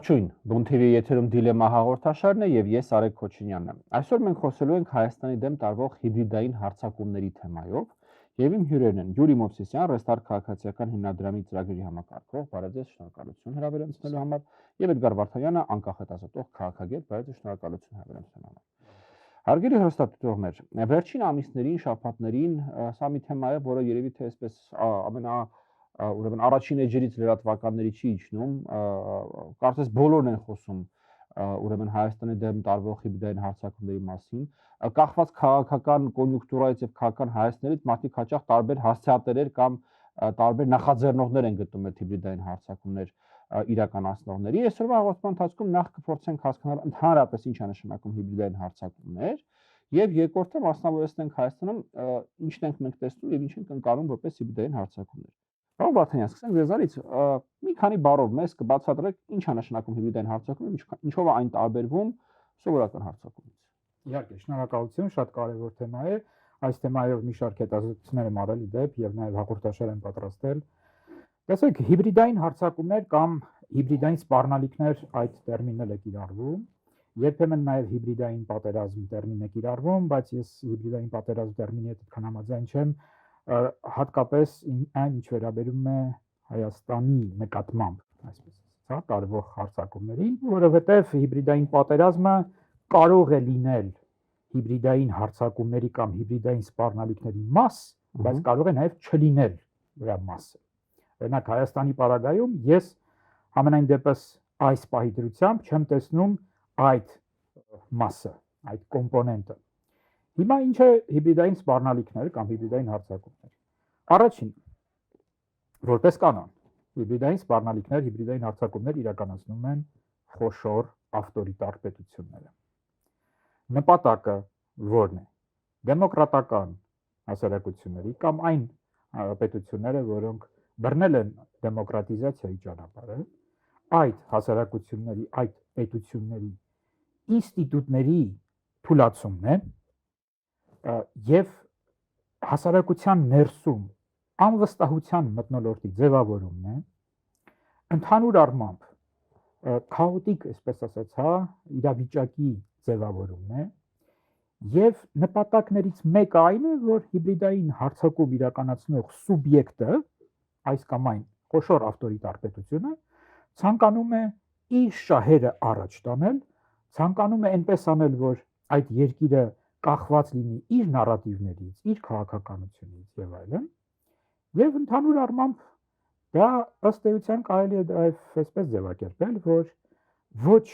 Ողջույն, Բուն TV եթերում դիլեմա հաղորդաշարն է եւ ես Արեգ Քոչինյանն եմ։ Այսօր մենք խոսելու ենք Հայաստանի դեմ տարվող հիբրիդային հարձակումների թեմայով եւ իմ հյուրերն են Յուրի Մովսիսյան, Ռեստարտ քաղաքացիական հիմնադրամի ծրագրի համակարգող, բարեձեզ, շնորհակալություն հրավերացնելու համար, եւ Էդգար Վարդանյանը, անկախետազոտող քաղաքագետ, բարեձեզ, շնորհակալություն հրավերացնելու համար։ Հարգելի հեռուստադիտողներ, վերջին ամիսներին, շաբաթներին սա մի թեմա է, որը երևի թե այսպես ուրեմն առաջին էջերից լրատվականների չի իջնում, կարծես բոլորն են խոսում ուրեմն Հայաստանի դեմ տարվող հիբրիդային հարձակումների մասին, կախված քաղաքական կոնյունկտուրայից եւ քաղաքական հայացքներից մարդիկ հաճախ տարբեր հասցեատերեր կամ տարբեր նախաձեռնողներ են գտնում այդ հիբրիդային հարձակումներ իրականացնողների։ Այսօրվա հաղորդման ընթացքում նախ կփորձենք հասկանալ ընդհանրապես ինչ է նշանակում հիբրիդային հարձակումներ եւ երկրորդը մասնավորեցնենք Հայաստանում ինչն ենք մենք տեսնում եւ ինչ ենք ընկալում որպես հիբրիդային հարձակումներ։ Պարոն Վարդանյան, սկսենք ձեզանից մի քանի բառով մեզ կբացատրեք ինչ է նշանակում հիբրիդային հարձակում, ինչով է այն տարբերվում սովորական հարձակումից։ Իհարկե, շնորհակալություն, շատ կարևոր թեմա է։ Այս թեմայով մի շարք հետազոտություններ եմ արել իդեպ եւ նաեւ հաղորդաշար եմ պատրաստել։ Տեսեք, հիբրիդային հարձակումներ կամ հիբրիդային սպառնալիքներ այդ տերմինն է կիրառվում։ Երբեմն նաեւ հիբրիդային պատերազմ տերմին է կիրառվում, բայց ես հիբրիդային պատերազմ տերմինի հետ այդքան համաձայն չեմ, հատկապես այն ինչ վերաբերում է Հայաստանի նկատմամբ, այսպես հա, տարվող հարձակումներին, որովհետև հիբրիդային պատերազմը կարող է լինել հիբրիդային հարձակումների կամ հիբրիդային սպառնալիքների մաս, բայց կարող է նաև չլինել դրա մասը։ Օրինակ Հայաստանի պարագայում ես ամենայն դեպս այս պահի դրությամբ չեմ տեսնում այդ մասը, այդ կոմպոնենտը։ Հիմա ինչ է հիբրիդային սպառնալիքներ կամ հիբրիդային հարձակումներ։ Առաջին, որպես կանոն, հիբրիդային սպառնալիքներ, հիբրիդային հարձակումներ իրականացնում են խոշոր ավտորիտար պետությունները։ Նպատակը ո՞րն է։ Դեմոկրատական հասարակությունների կամ այն պետությունները, որոնք բռնել են դեմոկրատիզացիայի ճանապարհը, այդ հասարակությունների, այդ պետությունների ինստիտուտների թուլացումն է եւ հասարակության ներսում անվստահության մթնոլորտի ձևավորումն է, ընդհանուր առմամբ քաոտիկ, այսպես ասած, հա, իրավիճակի ձևավորումն է եւ նպատակներից մեկը այն է, որ հիբրիդային հարձակում իրականացնող սուբյեկտը, այս կամ այն խոշոր ավտորիտար պետությունը, ցանկանում է իր շահերը առաջ տանել, ցանկանում է այնպես անել, որ այդ երկիրը կախված լինի իր նարատիվներից, իր քաղաքականությունից եւ այլն, եւ ընդհանուր առմամբ դա ըստ էության կարելի է այսպես ձևակերպել, որ ոչ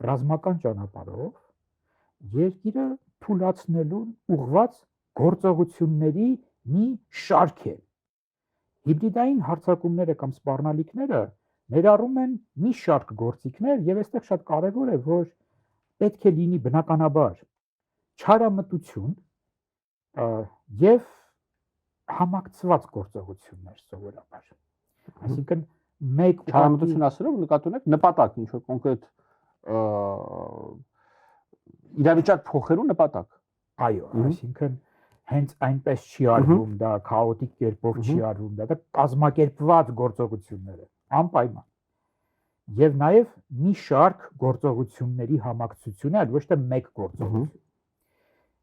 ռազմական ճանապարհով երկիրը թուլացնելուն ուղղված գործողությունների մի շարք է։ Հիբրիդային հարձակումները կամ սպառնալիքները ներառում են մի շարք գործիքներ եւ այստեղ շատ կարեւոր է, որ պետք է լինի բնականաբար չարամտություն եւ համակցված գործողություններ սովորաբար։ Այսինքն մեկ չարամտություն ասելով նկատի ունեք նպատակ, ինչ որ կոնկրետ իրավիճակ փոխելու նպատակ։ Այո, այսինքն հենց այնպես չի արվում, դա քաոտիկ կերպով չի արվում, դա կազմակերպված գործողություններ են, անպայման։ Եվ նաև մի շարք գործողությունների համակցություն է, այլ ոչ թե մեկ գործողություն։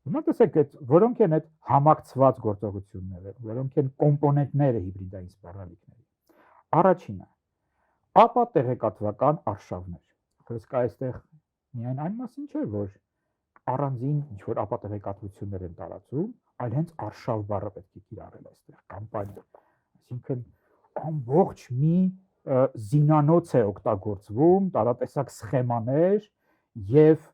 Հիմա տեսեք, որոնք են այդ համակցված գործողությունները, որոնք են կոմպոնենտները հիբրիդային սպառնալիքների։ Առաջինը՝ ապատեղեկատվական արշավներ։ Խոսքը այստեղ միայն այն մասին չէ, որ առանձին ինչ-որ ապատեղեկատվություններ են տարածում, այլ հենց արշավ բառը պետք է կիրառել այստեղ կամպանիա։ Այսինքն ամբողջ մի զինանոց է օգտագործվում, տարատեսակ սխեմաներ եւ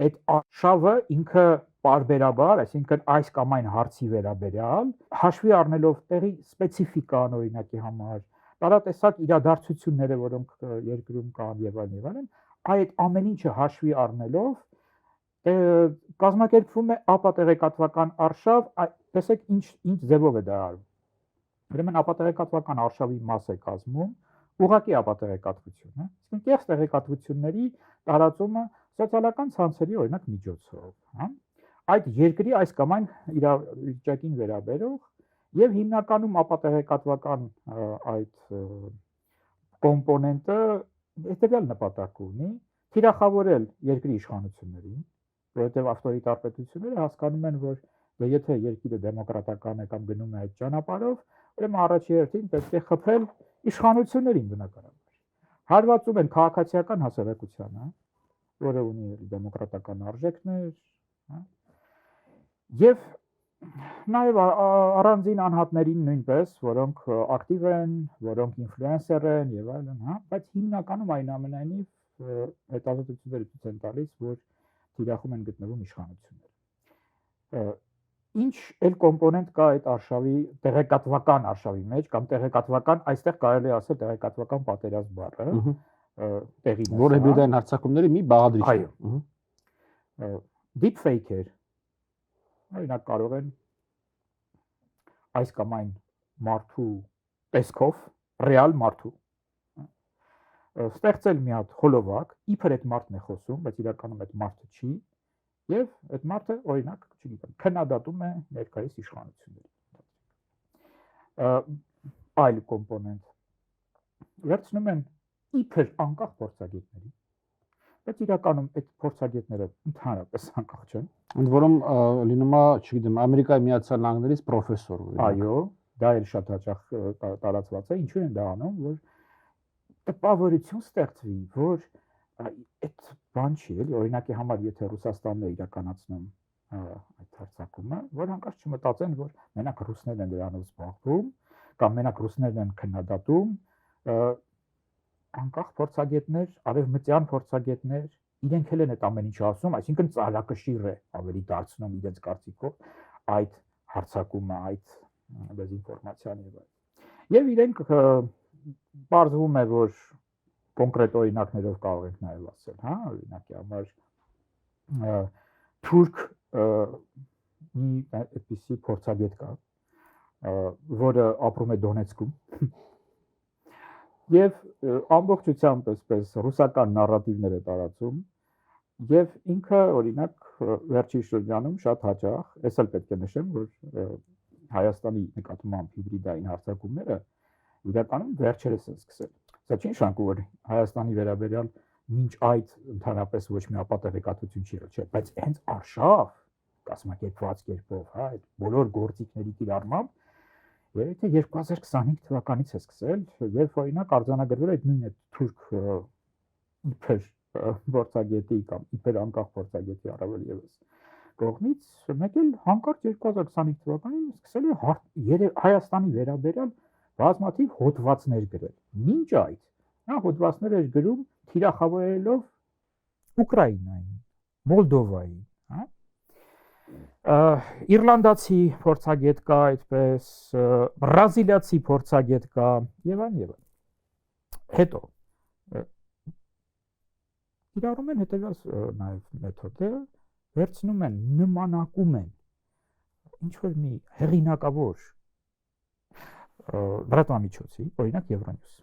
այդ արշավը ինքը պարբերաբար, այսինքն այս կամ այն հարցի վերաբերյալ, հաշվի առնելով տեղի սպეციფիկան օրինակի համար, տարատեսակ իրադարձությունները, որոնք երկրում կան եւ այլն, այդ ամեն ինչը հաշվի առնելով կազմակերպվում է ապատեղեկատվական արշավ, տեսեք ինչ ձևով է դա արվում։ Ուրեմն ապատեղեկատվական արշավի մաս է կազմում ուղղակի ապատեղեկատվությունը, իսկ կեղծ տեղեկատվությունների տարածումը սոցիալական ցանցերի օրինակ միջոցով, հա։ Այդ երկրի այս կամ այն իրավիճակին վերաբերող եւ հիմնականում ապատեղեկատվական այդ կոմպոնենտը հետեւյալ նպատակ ունի՝ թիրախավորել երկրի իշխանություններին, որովհետև ավտորիտար պետությունները հասկանում են, որ եթե երկիրը դեմոկրատական է կամ գնում է այդ ճանապարհով, ուրեմն առաջի հերթին պետք է խփել իշխանություններին բնականաբար։ Հարվածում են քաղաքացիական հասարակությանը, որը ունի դեմոկրատական արժեքներ, եւ նաև առանձին անհատներին նույնպես, որոնք ակտիվ են, որոնք ինֆլուենսեր են եւ այլն, բայց հիմնականում այնուամենայնիվ հետազոտությունները ցույց են տալիս, որ թիրախում են գտնվում իշխանությունները։ Ինչ էլ կոմպոնենտ կա այդ արշավի տեղեկատվական արշավի մեջ կամ տեղեկատվական, այստեղ կարելի է ասել տեղեկատվական պատերազմ բառը, տեղին է, որը հիբրիդային հարձակումների մի բաղադրիչ է։ Այո։ Deepfake-եր օրինակ կարող են այս կամ այն մարդու տեսքով, ռեալ մարդու ստեղծել մի հատ հոլովակ, իբր այդ մարդն է խոսում, բայց իրականում այդ մարդը չի, եւ այդ մարդը օրինակ, չգիտեմ, քննադատում է ներկայիս իշխանություններին։ Այլ կոմպոնենտ վերցնում են իբր անկախ փորձագետների, բայց իրականում այդ փորձագետները ընդհանրապես անկախ չեն։ Ընդ որում լինում է, չգիտեմ, Ամերիկայի Միացյալ Նահանգներից պրոֆեսոր։ Այո, դա էլ շատ հաճախ տարածված է, ինչու են դա անում, որ տպավորություն ստեղծվի, որ այդ բան չի, էլի, օրինակի համար, եթե Ռուսաստանն է իրականացնում այդ հարձակումը, որ հանկարծ չմտածեն, որ մենակ ռուսներն են դրանով զբաղվում, կամ մենակ ռուսներն են քննադատում, անկախ փորձագետներ, արևմտյան փորձագետներ, իրենք էլ են այդ ամեն ինչը ասում, այսինքն ծալակշիռ է ավելի դարձնում իրենց կարծիքով այդ հարձակումը, այդ դեզինֆորմացիան եւ այլն։ Եվ իրենք բարձվում է, որ կոնկրետ օրինակներով կարող ենք նաև ասել, օրինակի համար թուրք մի այդպիսի փորձագետ կա, որը ապրում է Դոնեցկում եւ ամբողջությամբ այսպես ռուսական նարատիվներ է տարածում եւ ինքը օրինակ վերջի շրջանում շատ հաճախ, ես էլ պետք է նշեմ, որ Հայաստանի նկատմամբ հիբրիդային հարձակումները իրականում վերջերս են սկսել։ Սա չի նշանակում, որ Հայաստանի վերաբերյալ մինչ այդ ընդհանրապես ոչ մի ապատեղեկատվություն չի եղել, բայց հենց արշավ կազմակերպված կերպով, այդ բոլոր գործիքների կիրառմամբ, եթե 2025 թվականից է սկսել, երբ օրինակ արձանագրվել այդ նույն թուրք իբր փորձագետի կամ իբր անկախ փորձագետի առավել եւս կողմից, մեկ էլ հանկարծ 2025 թվականին սկսել է Հայաստանի վերաբերյալ բազմաթիվ հոդվածներ գրել։ Մինչ այդ նա հոդվածներ էր գրում թիրախավորելով Ուկրաինային, Մոլդովային, Իռլանդացի փորձագետ կա այդպես, բրազիլիացի փորձագետ կա եւ այլն եւ այլն։ Հետո իրարում են հետեւյալ նաեւ մեթոդը, վերցնում են, նմանակում են ինչ որ մի հեղինակավոր լրատվամիջոցի, օրինակ Եվրոնյուս։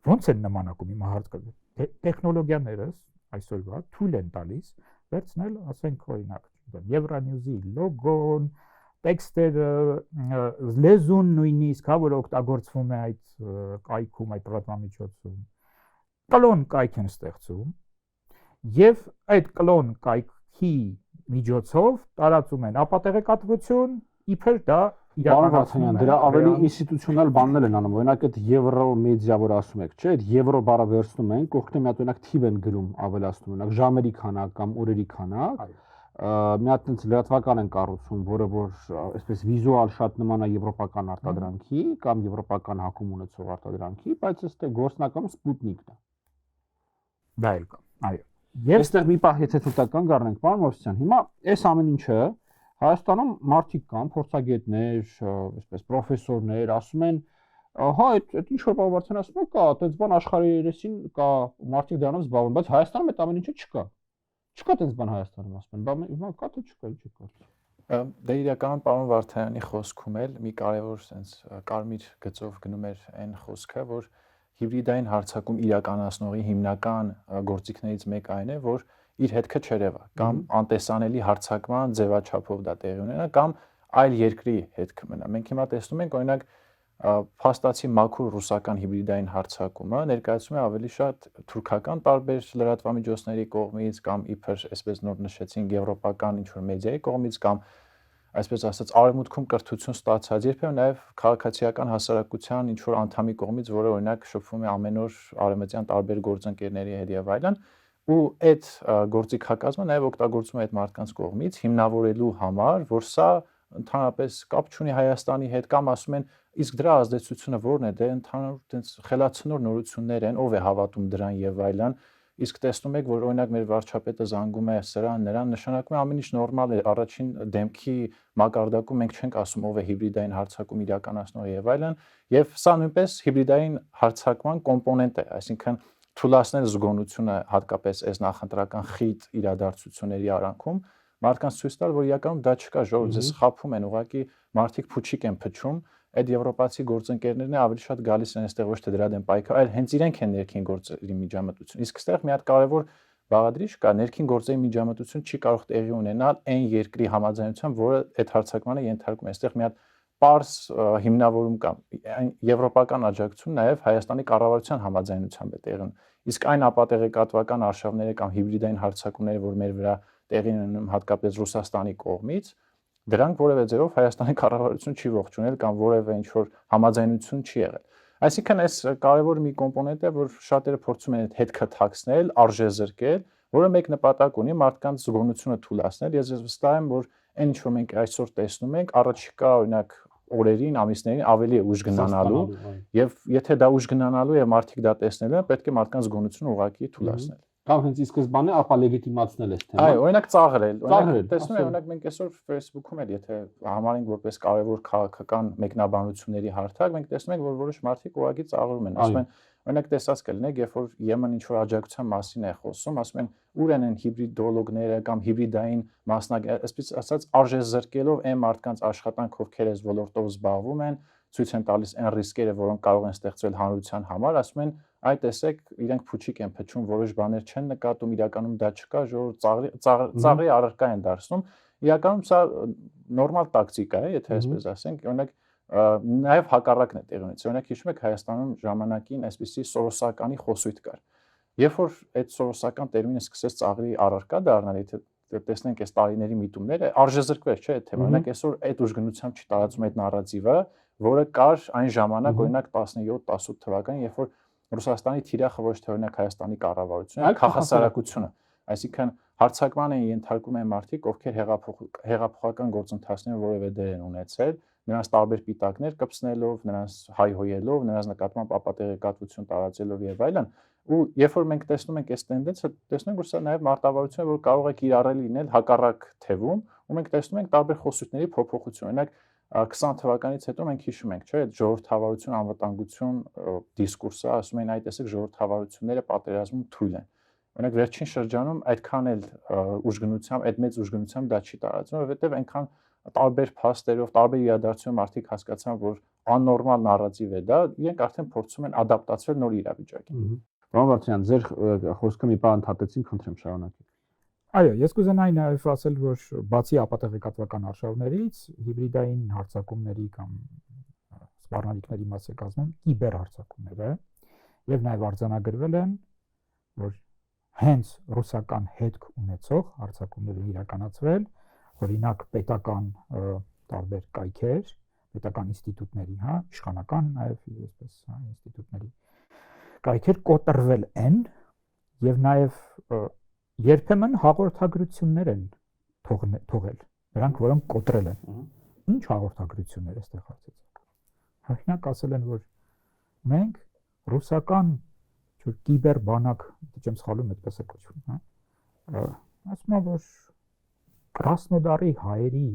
Ոնց են նմանակում հիմա հարց կա։ Տեխնոլոգիաները այսօրվա թույլ են տալիս վերցնել, ասենք օրինակ, Եվրոնյուզի լոգոն, տեքստերը, լեզուն նույնիսկ, որ օգտագործվում է այդ կայքում, այդ լրատվամիջոցում։ Կլոն կայք են ստեղծում եւ այդ կլոն կայքի միջոցով տարածում են ապատեղեկատվություն, իբր դա Պարոն Վարդանյան, դրա ավելի ինստիտուցիոնալ բաններ են անում, օրինակ այդ Եվրոմեդիա, որ ասում եք, չէ՞, այդ Եվրո բառը վերցնում են, կողքին մի հատ օրինակ թիվ են գրում, ավելացնում, օրինակ ժամերի քանակ կամ օրերի քանակ, մի հատ այնց լրատվական են կառուցում, որը որ այսպես վիզուալ շատ նման է եվրոպական արտադրանքի կամ եվրոպական հակում ունեցող արտադրանքի, բայց ըստ գործնականում Սպուտնիկն է։ Դա էլ կա, այո։ Եվ այստեղ մի պահ եթե թույլտական կառնենք, պարոն Մովսիսյան, հիմա այս ամեն ինչը Հայաստանում մարդիկ կան, փորձագետներ, այսպես պրոֆեսորներ, ասում են, հա, այդ ինչ որ բավարարության ասում է, կա, այդպես բան աշխարհի երեսին կա, մարդիկ դրանով զբաղվում, բայց Հայաստանում այդ ամեն ինչը չկա։ Չկա այդպես բան Հայաստանում, ասում են, բա հիմա կա թե չկա, ինչ կա։ Դե իրականում պարոն Վարդանյանի խոսքում էլ մի կարևոր sense կարմիր գծով գնում էր այն խոսքը, որ հիբրիդային հարձակում իրականացնողի հիմնական գործիքներից մեկը այն է, որ իր հետքը չերևա կամ անտեսանելի հարձակման ձևաչափով դա տեղի ունենա կամ այլ երկրի հետքը մնա։ Մենք հիմա տեսնում ենք օրինակ փաստացի մաքուր ռուսական հիբրիդային հարձակումը ներկայացում է ավելի շատ թուրքական տարբեր լրատվամիջոցների կողմից կամ իբր այսպես նոր նշեցինք եվրոպական ինչ-որ մեդիայի կողմից կամ այսպես ասած արևմուտքում կրթություն ստացած, երբեմն նաև քաղաքացիական հասարակության ինչ-որ անդամի կողմից, որը օրինակ շփվում է ամեն օր արևմտյան տարբեր գործընկերների հետ եւ այլն, ու այդ գործիքակազմը նաև օգտագործվում է այդ մարդկանց կողմից հիմնավորելու համար, որ սա ընդհանրապես կապ չունի Հայաստանի հետ կամ ասում են իսկ դրա ազդեցությունը ո՞րն է, դե ընդհանուր տենց խելացնոր նորություններ են, ով է հավատում դրան եւ այլն, իսկ տեսնում եք, որ օրինակ մեր վարչապետը զանգում է սրան, նրան նշանակում է ամեն ինչ նորմալ է, առաջին դեմքի մակարդակում մենք չենք ասում ով է հիբրիդային հարձակում իրականացնողը եւ այլն, եւ սա նույնպես հիբրիդային հարձակման կոմպոնենտ է, այսինքն թույլատնել զգոնությունը հատկապես այս նախընտրական խիտ իրադարձությունների արանքում մարդկանց ցույց տալ, որ իրականում դա չկա, ժողովուրդ ձեզ խափում են, ուղղակի մարդիկ փուչիկ են փչում, այդ եվրոպացի գործընկերներն ավելի շատ գալիս են այստեղ ոչ թե դրա դեմ պայքար, այլ հենց իրենք են ներքին գործերի միջամտություն։ Իսկ այստեղ մի հատ կարևոր բաղադրիչ կա, ներքին գործերի միջամտություն չի կարող տեղի ունենալ այն երկրի համաձայնությամբ, որը այդ հարձակմանը ենթարկում է։ Այստեղ մի հատ պարզ հիմնավորում կա։ Եվրոպական աջակցություն նաև Հայաստանի կառավարության համաձայնությամբ է տեղում։ Իսկ այն ապատեղեկատվական արշավները կամ հիբրիդային հարձակումները, որ մեր վրա տեղի ունենում հատկապես Ռուսաստանի կողմից, դրանք որևէ ձևով Հայաստանի կառավարություն չի ողջունել կամ որևէ ինչ-որ համաձայնություն չի եղել։ Այսինքն այս կարևոր մի կոմպոնենտ է, որ շատերը փորձում են այդ հետքը թաքցնել, արժեզրկել, որը մեկ նպատակ ունի մարդկանց զգոնությունը թույլատրել։ Ես վստահ եմ, որ այն ինչ որ մենք այսօր տեսնում ենք, առաջիկա օրինակ օրերին, ամիսներին ավելի է ուժ գնանալու, եւ եթե դա ուժ գնանալու եւ մարդիկ դա տեսնելու են, պետք է մարդկանց զգոնությունը ուղղակի թույլատրել։ Կամ հենց ի սկզբանե ապա լեգիտիմացնել այս թեման։ Այո, օրինակ ծաղրել, օրինակ տեսնում եք, օրինակ մենք այսօր Facebook-ում էլ եթե համարենք որպես կարևոր քաղաքական մեկնաբանությունների հարթակ, մենք տեսնում ենք, որ որոշ մարդիկ ուղղակի ծաղրում են, ասում են, օրինակ տեսած կլինեք, երբ որ Եմեն ինչ-որ աջակցության մասին է խոսում, ասում են, ուր են հիբրիդոլոգները կամ հիբրիդային մասնագետները, այսպես ասած, արժեզրկելով այն մարդկանց աշխատանք, ովքեր այս ոլորտով զբաղվում են, ցույց են տալիս այն ռիսկերը, որոնք կարող են ստեղծվել հանրության համար, ասում են, այ տեսեք, իրենք փուչիկ են փչում, որոշ բաներ չեն նկատում, իրականում դա չկա, ժողովուրդ ծաղրի առարկա են դարձնում։ Իրականում սա նորմալ տակտիկա է, եթե այսպես ասենք, օրինակ նաև հակառակն է տեղի ունեցել։ Օրինակ հիշում եք Հայաստանում ժամանակին այսպիսի սորոսականի խոսույթ կար։ Երբ որ այդ սորոսական տերմինը սկսեց ծաղրի առարկա դառնալ, եթե տեսնենք այս տարիների միտումները, արժեզրկվեց, չէ՞, այդ թեման։ Օրինակ այսօր այդ ուժգնությամբ չի տարածում այդ նարատիվը, որը կար այն ժամանակ, օրինակ 17-18 թվականին, երբ որ Ռուսաստանի թիրախը ոչ թե օրինակ Հայաստանի կառավարությունը, այլ քաղաքասարակությունը, այսինքն հարձակման են ենթարկում են մարդիկ, ովքեր հեղափոխական գործընթացներում որևէ դեր են ունեցել, նրանց տարբեր պիտակներ կպցնելով, նրանց հայհոյելով, նրանց նկատմամբ ապատեղեկատվություն տարածելով եւ այլն, ու երբ որ մենք տեսնում ենք այս տենդենսը, տեսնում ենք, որ սա նաեւ մարտավարություն է, որ կարող է կիրառել լինել հակառակ թևում, ու մենք տեսնում ենք տարբեր խոսույթների փոփոխություն, օրինակ 20 թվականից հետո մենք հիշում ենք, չէ՞, ժողովրդավարություն, անվտանգություն դիսկուրսը, ասում են, այ տեսեք ժողովրդավարությունները պատերազմում թույլ են։ Օրինակ վերջին շրջանում այդքան էլ ուժգնությամբ, այդ մեծ ուժգնությամբ դա չի տարածվում, որովհետև այնքան տարբեր փաստերով, տարբեր իրադարձություններով մարդիկ հասկացան, որ աննորմալ նարատիվ է դա, իրենք արդեն փորձում են ադապտացվել նոր իրավիճակին։ Պարոն Վարդանյան, ձեր խոսքը մի բան ընդհատեցին, խնդրեմ շարունակեք։ Այո, ես կուզենայի նաև ասել, որ բացի ապատեղեկատվական արշավներից, հիբրիդային հարձակումների կամ սպառնալիքների մաս է կազմում կիբերհարձակումները, եւ նաև արձանագրվել են, որ հենց ռուսական հետք ունեցող հարձակումներ են իրականացվել, օրինակ պետական տարբեր կայքեր, պետական ինստիտուտների, իշխանական նաև այսպես ինստիտուտների կայքեր կոտրվել են եւ նաև երբեմն հաղորդագրություններ են թողել, նրանք որոնք կոտրել են։ Ինչ հաղորդագրություններ է այստեղ հարցեցեք։ Օրինակ ասել են, որ մենք ռուսական կիբեր բանակ, չեմ սխալվում, այդպես է կոչվում, ասում են, որ Կրասնոդարի հայերի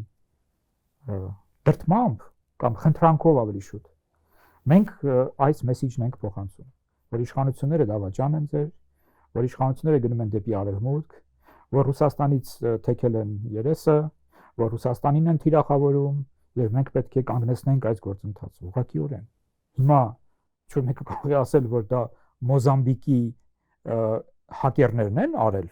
դրդմամբ կամ խնդրանքով ավելի շուտ մենք այս մեսիջն ենք փոխանցում, որ իշխանությունները դավաճան են ձեր, որ իշխանությունները գնում են դեպի արևմուտք, որ Ռուսաստանից թեքել են երեսը, որ Ռուսաստանին են թիրախավորում եւ մենք պետք է կանգնեցնենք այս գործընթացը։ Ուղղակիորեն։ Հիմա ինչ-որ մեկը կարող է ասել, որ դա Մոզամբիկի հակերներն են արել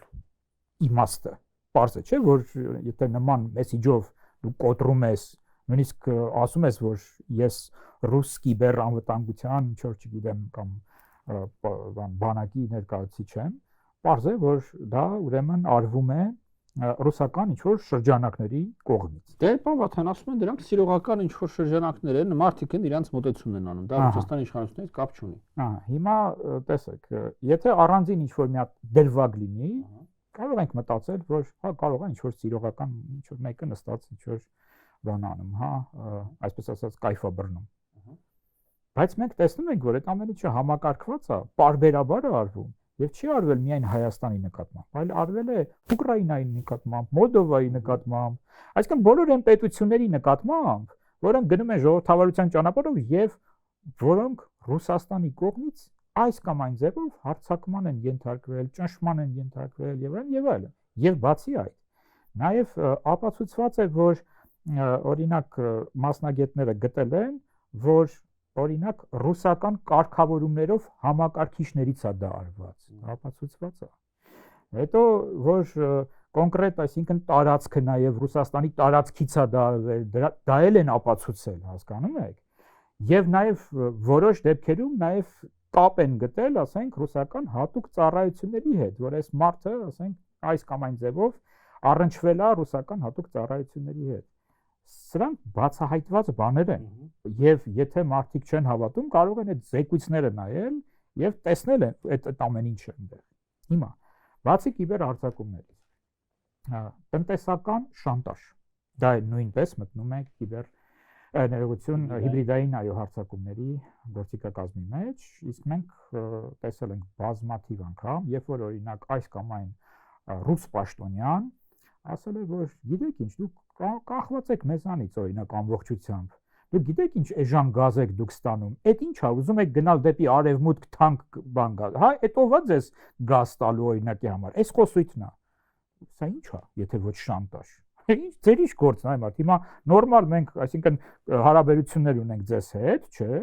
իմաստը։ Պարզ է, չէ՞, որ եթե նման մեսիջով դու կոտրում ես նույնիսկ ասում ես, որ ես ռուս կիբեր անվտանգության ինչ որ չգիտեմ կամ բանակի ներկայացուցիչ եմ, պարզ է, որ դա ուրեմն արվում է ռուսական ինչ որ շրջանակների կողմից։ Դե պարոն Վաթյան, ասում են դրանք սիրողական ինչ որ շրջանակներ են, մարդիկ են իրանց մոտեցումն են անում, դա Ռուսաստանի իշխանությունից կապ չունի։ Հիմա տեսեք, եթե առանձին ինչ որ մի հատ դրվագ լինի, կարող ենք մտածել, որ հա կարող է ինչ որ սիրողական ինչ որ մեկը նստած ինչ որ բան անում, հա, այսպես ասած կայֆա բռնում։ Բայց մենք տեսնում ենք, որ այդ ամեն ինչը համակարգված է, պարբերաբար է արվում եւ չի արվել միայն Հայաստանի նկատմամբ, այլ արվել է Ուկրաինայի նկատմամբ, Մոլդովայի նկատմամբ, այսինքն բոլոր այն պետությունների նկատմամբ, որոնք գնում են ժողովրդավարության ճանապարհով եւ որոնք Ռուսաստանի կողմից այս կամ այն ձևով հարձակման են ենթարկվել, ճնշման են ենթարկվել եւ այլն եւ այլն։ Եվ բացի այդ, նաեւ ապացուցված է, որ օրինակ մասնագետները գտել են, որ օրինակ ռուսական կարգավորումներով համակարգիչներից է դա արված, ապացուցված է։ Հետո որ կոնկրետ, այսինքն տարածքը նաև Ռուսաստանի տարածքից է դա արվել, դա էլ են ապացուցել, հասկանում եք։ Եվ նաև որոշ դեպքերում նաև կապ են գտել, ասենք, ռուսական հատուկ ծառայությունների հետ, որ այս մարդը, ասենք, այս կամ այն ձևով առնչվել է ռուսական հատուկ ծառայությունների հետ։ Սրանք բացահայտված բաներ են, եւ եթե մարդիկ չեն հավատում, կարող են այդ զեկույցները նայել եւ տեսնել այդ ամեն ինչը այնտեղ։ Հիմա, բացի կիբերհարձակումներից, տնտեսական շանտաժ, դա նույնպես մտնում է ներողություն հիբրիդային հարձակումների գործիքակազմի մեջ, իսկ մենք տեսել ենք բազմաթիվ անգամ, երբ որ օրինակ այս կամ այն ռուս պաշտոնյան ասել է, որ գիտեք ինչ, դուք կախված եք մեզանից օրինակ ամբողջությամբ։ Դուք գիտեք ինչ էժան գազ եք դուք ստանում։ Այդ ի՞նչ է, ուզում եք գնալ դեպի արևմուտք թանկ բան գալ։ Հա, այդ ով է ձեզ գազ տալու օրինակի համար։ Այս խոսույթն է։ Սա ի՞նչ է, եթե ոչ շանտաժ։ Ինչ ձեր ինչ գործն է, մարդ։ Հիմա նորմալ մենք, այսինքն հարաբերություններ ունենք ձեզ հետ, չէ՞։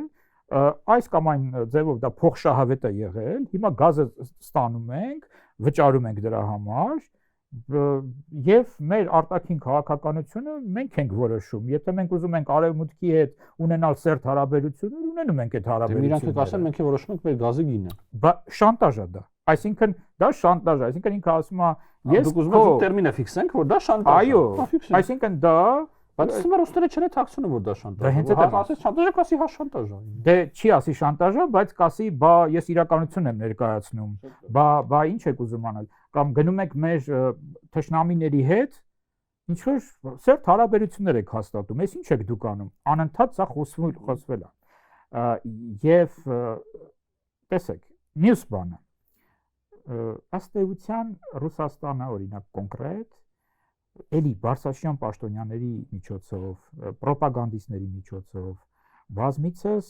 Այս կամ այն ձևով դա փոխշահավետ է եղել։ Հիմա գազը ստանում ենք, վճարում ենք դրա համար։ Եվ մեր արտաքին քաղաքականությունը մենք ենք որոշում։ Եթե մենք ուզում ենք արևմուտքի հետ ունենալ սերտ հարաբերություններ, ունենում ենք այդ հարաբերությունները։ Իրանք ասեն մենք որոշում ենք մեր գազի գինը։ Բայց շանտաժ է դա։ Այսինքն դա շանտաժ է, այսինքն ինքը ասում է, ես դուք ուզում եք տերմինը ֆիքսենք, որ դա շանտաժ է։ Այո, այսինքն դա բայց հիմա ռուսները չեն թաքցնում, որ դա շանտաժ է։ Դա հենց այդ է։ Ասես շանտաժը կասի հա շանտաժ է։ Դե չի ասի շանտաժ է, բայց կասի, բա ես իրականությունն եմ ներկայացնում։ Բա ինչ եք ուզում անել։ Կամ գնում եք մեր թշնամիների հետ, ինչ որ սերտ հարաբերություններ եք հաստատում։ Էս ինչ եք դուք անում։ Անընդհատ սա խոսվել է։ Եվ տեսեք, մյուս բանը ըստ էության Ռուսաստանը օրինակ կոնկրետ էլի Բարսաշյան պաշտոնյաների միջոցով, պրոպագանդիստների միջոցով բազմիցս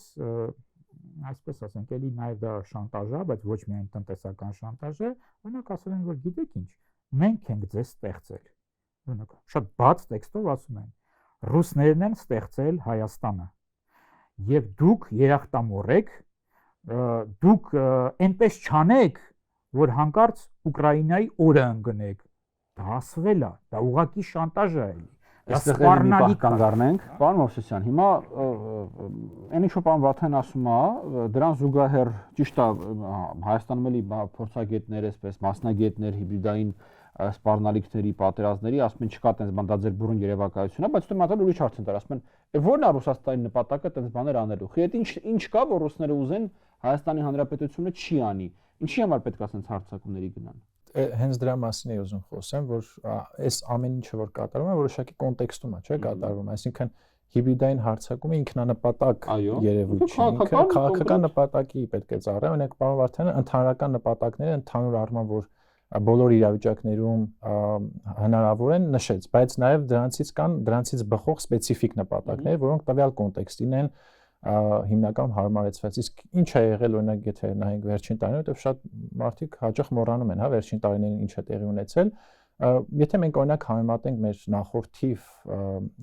այսպես ասենք, էլի նաև դա շանտաժ է, բայց ոչ միայն տնտեսական շանտաժ է, օրինակ ասել են, որ գիտեք ինչ, մենք ենք ձեզ ստեղծել։ Օրինակ, շատ բաց տեքստով ասում են, ռուսներն են ստեղծել Հայաստանը։ Եվ դուք երախտամոռ եք, դուք այնպես չանեք, որ հանկարծ Ուկրաինայի օրը ընկնեք։ Դա ասվել է, դա ուղղակի շանտաժ է էլի։ Այստեղ էլի կանգ առնենք, պարոն Մովսեսյան, հիմա այն ինչ որ պարոն Վաթյան ասում է, դրան զուգահեռ ճիշտ է Հայաստանում էլի փորձագետներ, այսպես մասնագետներ, հիբրիդային սպառնալիքների, պատերազմների, ասում են չկա տենց բան, դա ձեր բուրըն երևակայությունն է, բայց դու մատալ ուրիշ հարց են տար, ասում են, ո՞րն է Ռուսաստանի նպատակը տենց բաներ անելու։ Խի այդ ինչ կա, որ ռուսները ուզեն Հայաստանի Հանրապետությունը չի անի։ Ինչի համար պետք է ասենց հարձակումների գնան։ Հենց դրա մասին եմ ուզում խոսեմ, որ այս ամեն ինչը որ կատարվում է, որոշակի կոնտեքստում է, չէ՞, կատարվում, այսինքն հիբրիդային հարձակումը ինքնանպատակ երևույթ չի, ինքը քաղաքական նպատակի պետք է ծառայ, օրինակ պարոն Վարդյանը ընդհանրական նպատակները ընդհանուր առմամբ որ բոլոր իրավիճակներում հնարավոր են նշեց, բայց նաև դրանցից բխող սպეციფიկ նպատակներ, որոնք տվյալ կոնտեքստին են հիմնական հարմարեցված։ Իսկ ինչ է եղել օրինակ եթե նայենք վերջին տարիներին, որտեղ շատ մարդիկ հաճախ մոռանում են, հա, վերջին տարիներին ինչ է տեղի ունեցել, Եթե մենք օրինակ համեմատենք մեր նախորդիվ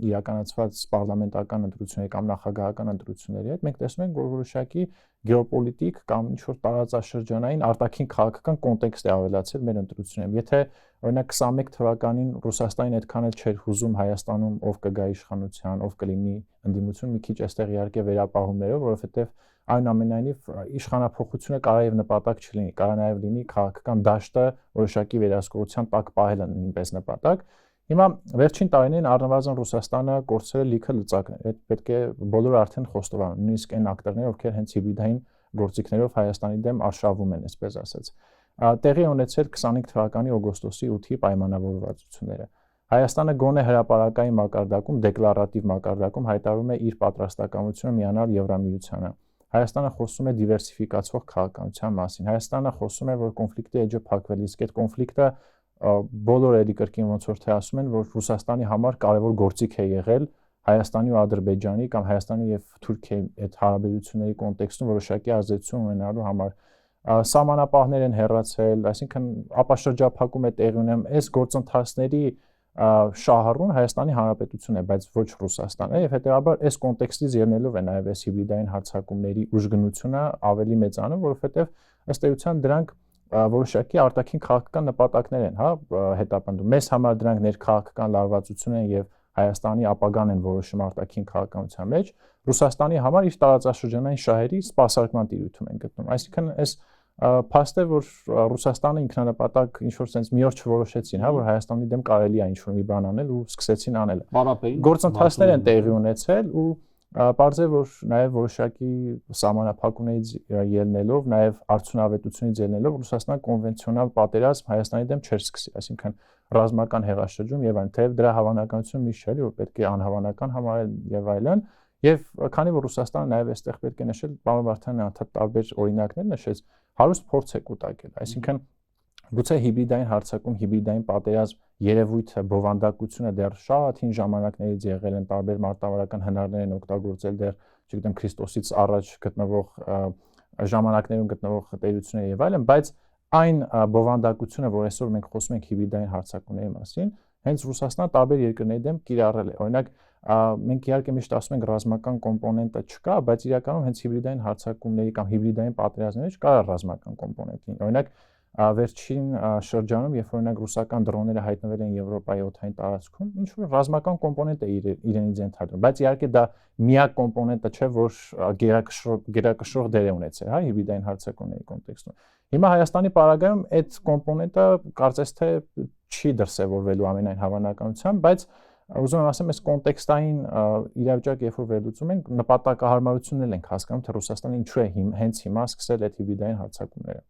իրականացված պարլամենտական ընտրությունների կամ նախագահական ընտրությունների հետ, մենք տեսնում ենք, որ որոշակի գեոպոլիտիկ կամ ինչ-որ տարածաշրջանային արտաքին քաղաքական կոնտեքստ է ավելացել մեր ընտրություններում։ Եթե օրինակ 21 թվականին Ռուսաստանին այդքան էլ չէր հուզում Հայաստանում ով կգա իշխանության, ով կլինի ընդդիմություն, մի քիչ այստեղ իհարկե վերապահումներով, որովհետև այնուամենայնիվ իշխանափոխությունը կարող է նպատակ չլինի, կարող նաև լինի քաղաքական դաշտը որոշակի վերահսկողության տակ պահելը նույնպես նպատակ։ Հիմա վերջին տարիներին առնվազն Ռուսաստանը կորցրել է լիքը լծակներ։ Այդ պետք է բոլորը արդեն խոստովանեն, նույնիսկ այն ակտորները, ովքեր հենց հիբրիդային գործիքներով Հայաստանի դեմ արշավում են, այսպես ասած։ Տեղի ունեցել 25 թվականի օգոստոսի 8-ի պայմանավորվածությունները։ Հայաստանը գոնե հրապարակային մակարդակում, դեկլարատիվ մակարդակում հայտարարում է իր պատրաստակամությունը միանալ Եվրամիությանը։ Հայաստանը խոսում է դիվերսիֆիկացվող քաղաքականության մասին։ Հայաստանը խոսում է, որ կոնֆլիկտի էջը փակվել, իսկ այդ կոնֆլիկտը բոլորը էլի կրկին ոնց որ թե ասում են, որ Ռուսաստանի համար կարևոր գործիք է եղել Հայաստանի ու Ադրբեջանի կամ Հայաստանի եւ Թուրքիայի այդ հարաբերությունների կոնտեքստում որոշակի ազդեցություն ունենալու համար սահմանապահներ են հեռացել, այսինքն ապաշրջափակում է տեղի ունենում, այս գործընթացների շահառուն Հայաստանի Հանրապետությունն է, բայց ոչ Ռուսաստանը, եւ հետեւաբար այս կոնտեքստից ելնելով է նաեւ այս հիբրիդային հարձակումների ուժգնությունը ավելի մեծանում, որովհետեւ ըստ էության դրանք որոշակի արտաքին քաղաքական նպատակներ են, հա, հետապնդում։ Մեզ համար դրանք ներքաղաքական լարվածություն են եւ Հայաստանի ապագան են որոշում արտաքին քաղաքականության մեջ, Ռուսաստանի համար իր տարածաշրջանային շահերի սպասարկման տիրույթում են գտնում։ Այսինքն այս փաստ է, որ Ռուսաստանը ինքնանպատակ ինչ-որ sense մի օր չորոշեցին, հա, որ Հայաստանի դեմ կարելի է ինչ-որ մի բան անել ու սկսեցին անել։ Գործընթացներ են տեղի ունեցել ու պարզ է, որ նաև որոշակի սահմանափակումներից ելնելով, նաև արդյունավետությունից ելնելով Ռուսաստանը կոնվենցիոնալ պատերազմ Հայաստանի դեմ չէր սկսի, այսինքն ռազմական հեղաշրջում եւ այլն, թեև դրա հավանականությունը միշտ չէ, որ պետք է անհավանական համարել եւ այլն, եւ քանի որ Ռուսաստանը նաև այստեղ պետք է նշել, պարոն Վարդանյանը անդադ տարբեր օրինակներ նշեց, հարուստ փորձ է կուտակել, այսինքն գուցե հիբրիդային հարձակում, հիբրիդային պատերազմ երևույթը, բովանդակությունը դեռ շատ հին ժամանակներից եղել են, տարբեր մարտավարական հնարներ են օգտագործել դեռ, չգիտեմ, Քրիստոսից առաջ գտնվող ժամանակներում գտնվող տերությունները եւ այլն, բայց այն բովանդակությունը, որ այսօր մենք խոսում ենք հիբրիդային հարձակումների մասին, հենց Ռուսաստանը տարբեր երկրների դեմ կիրառել է։ Օրինակ, մենք իհարկե միշտ ասում ենք ռազմական կոմպոնենտը չկա, բայց իրականում հենց հիբրիդային հարձակումների կամ հիբրիդային պատերազմների մեջ կա ռազմական կոմպոնենտ լինի։ Օրինակ, վերջին շրջանում, երբ օրինակ ռուսական դրոնները հայտնվել են Եվրոպայի օդային տարածքում, ինչ որ ռազմական կոմպոնենտ է իրենից ենթադրում, բայց իհարկե դա միակ կոմպոնենտը չէ, որ գերակշռող դեր է ունեցել, հա, հիբրիդային հարձակումների կոնտեքստում։ Հիմա Հայաստանի պարագայում այդ կոմպոնենտը կարծես թե չի դրսևորվելու ամենայն հավանականությամբ, բայց ուզում եմ ասեմ, այս կոնտեքստային իրավիճակը երբ որ վերլուծում ենք, նպատակահարմարությունն ենք հասկանում, թե Ռուսաստանը ինչու է հենց հիմա սկսել այդ հիբրիդային հարձակումները։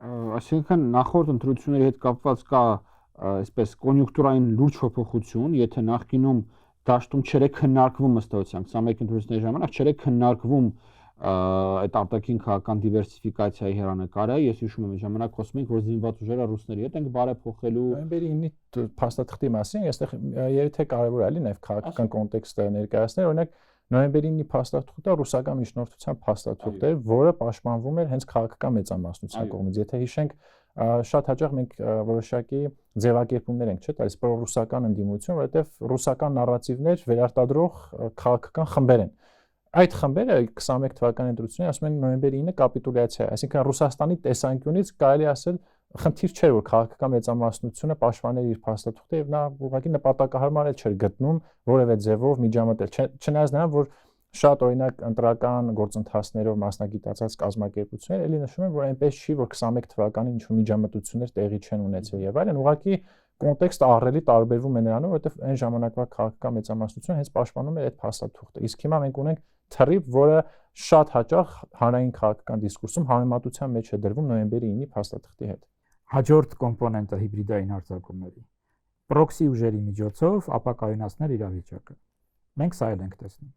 Այսինքն նախորդ ընտրությունների հետ կապված կա այսպես կոնյունկտուրային լուրջ փոփոխություն, եթե նախկինում դաշտում չէր քննարկվում ըստ էության 21 ընտրությունների ժամանակ չէր քննարկվում այդ արտաքին քաղաքական դիվերսիֆիկացիայի հերանեկարը, ես հիշում եմ ժամանակ խոսում ենք, որ զինված ուժերը ռուսների հետ են բարեփոխելու նոյեմբերի 9-ի փաստաթղթի մասին, այստեղ երեթե կարևոր է լի նաև քաղաքական կոնտեքստը ներկայացնել, օրինակ նոյեմբերի 9-ի փաստաթուղթը ռուսական միջնորդության փաստաթուղթ էր, որը պաշտպանվում էր հենց քաղաքական մեծամասնության կողմից։ Եթե հիշենք, շատ հաճախ մենք որոշակի ձևակերպումներ ենք, չէ՞, տալիս պրոռուսական ընդդիմություն, որովհետև ռուսական նարատիվներ վերարտադրող քաղաքական խմբեր են։ Այդ խմբերը 21 թվականի ընտրությունները ասում են նոյեմբերի 9-ը կապիտուլյացիա է, այսինքն Ռուսաստանի տեսանկյունից կարելի ասել խնդիր չէր, որ քաղաքական մեծամասնությունը պաշտպաներ իր փաստաթուղթը եւ նա ուղղակի նպատակահարմար չէր գտնում որևէ ձևով միջամտել, չնայած նրան, որ շատ օրինակ ընտրական գործընթացներով մասնագիտացած կազմակերպություններ էլի նշում են, որ այնպես չի, որ 21 թվականին ինչ-որ միջամտություններ տեղի չեն ունեցել եւ այլն, ուղղակի կոնտեքստը ահռելի տարբերվում է նրանով, որովհետեւ այն ժամանակվա քաղաքական մեծամասնությունը հենց պաշտպանում էր այդ փաստաթուղթը։ Իսկ հիմա մենք ունենք թռիվ, որը շատ հաճախ հանրային քաղաքական դիսկուրսում համեմատության մեջ է դրվում նոյեմբերի 9-ի փաստաթղթի հետ։ Հաջորդ կոմպոնենտը հիբրիդային հարձակումների պրոքսի ուժերի միջոցով ապակայունացնել իրավիճակը։ Մենք սա ենք տեսնում։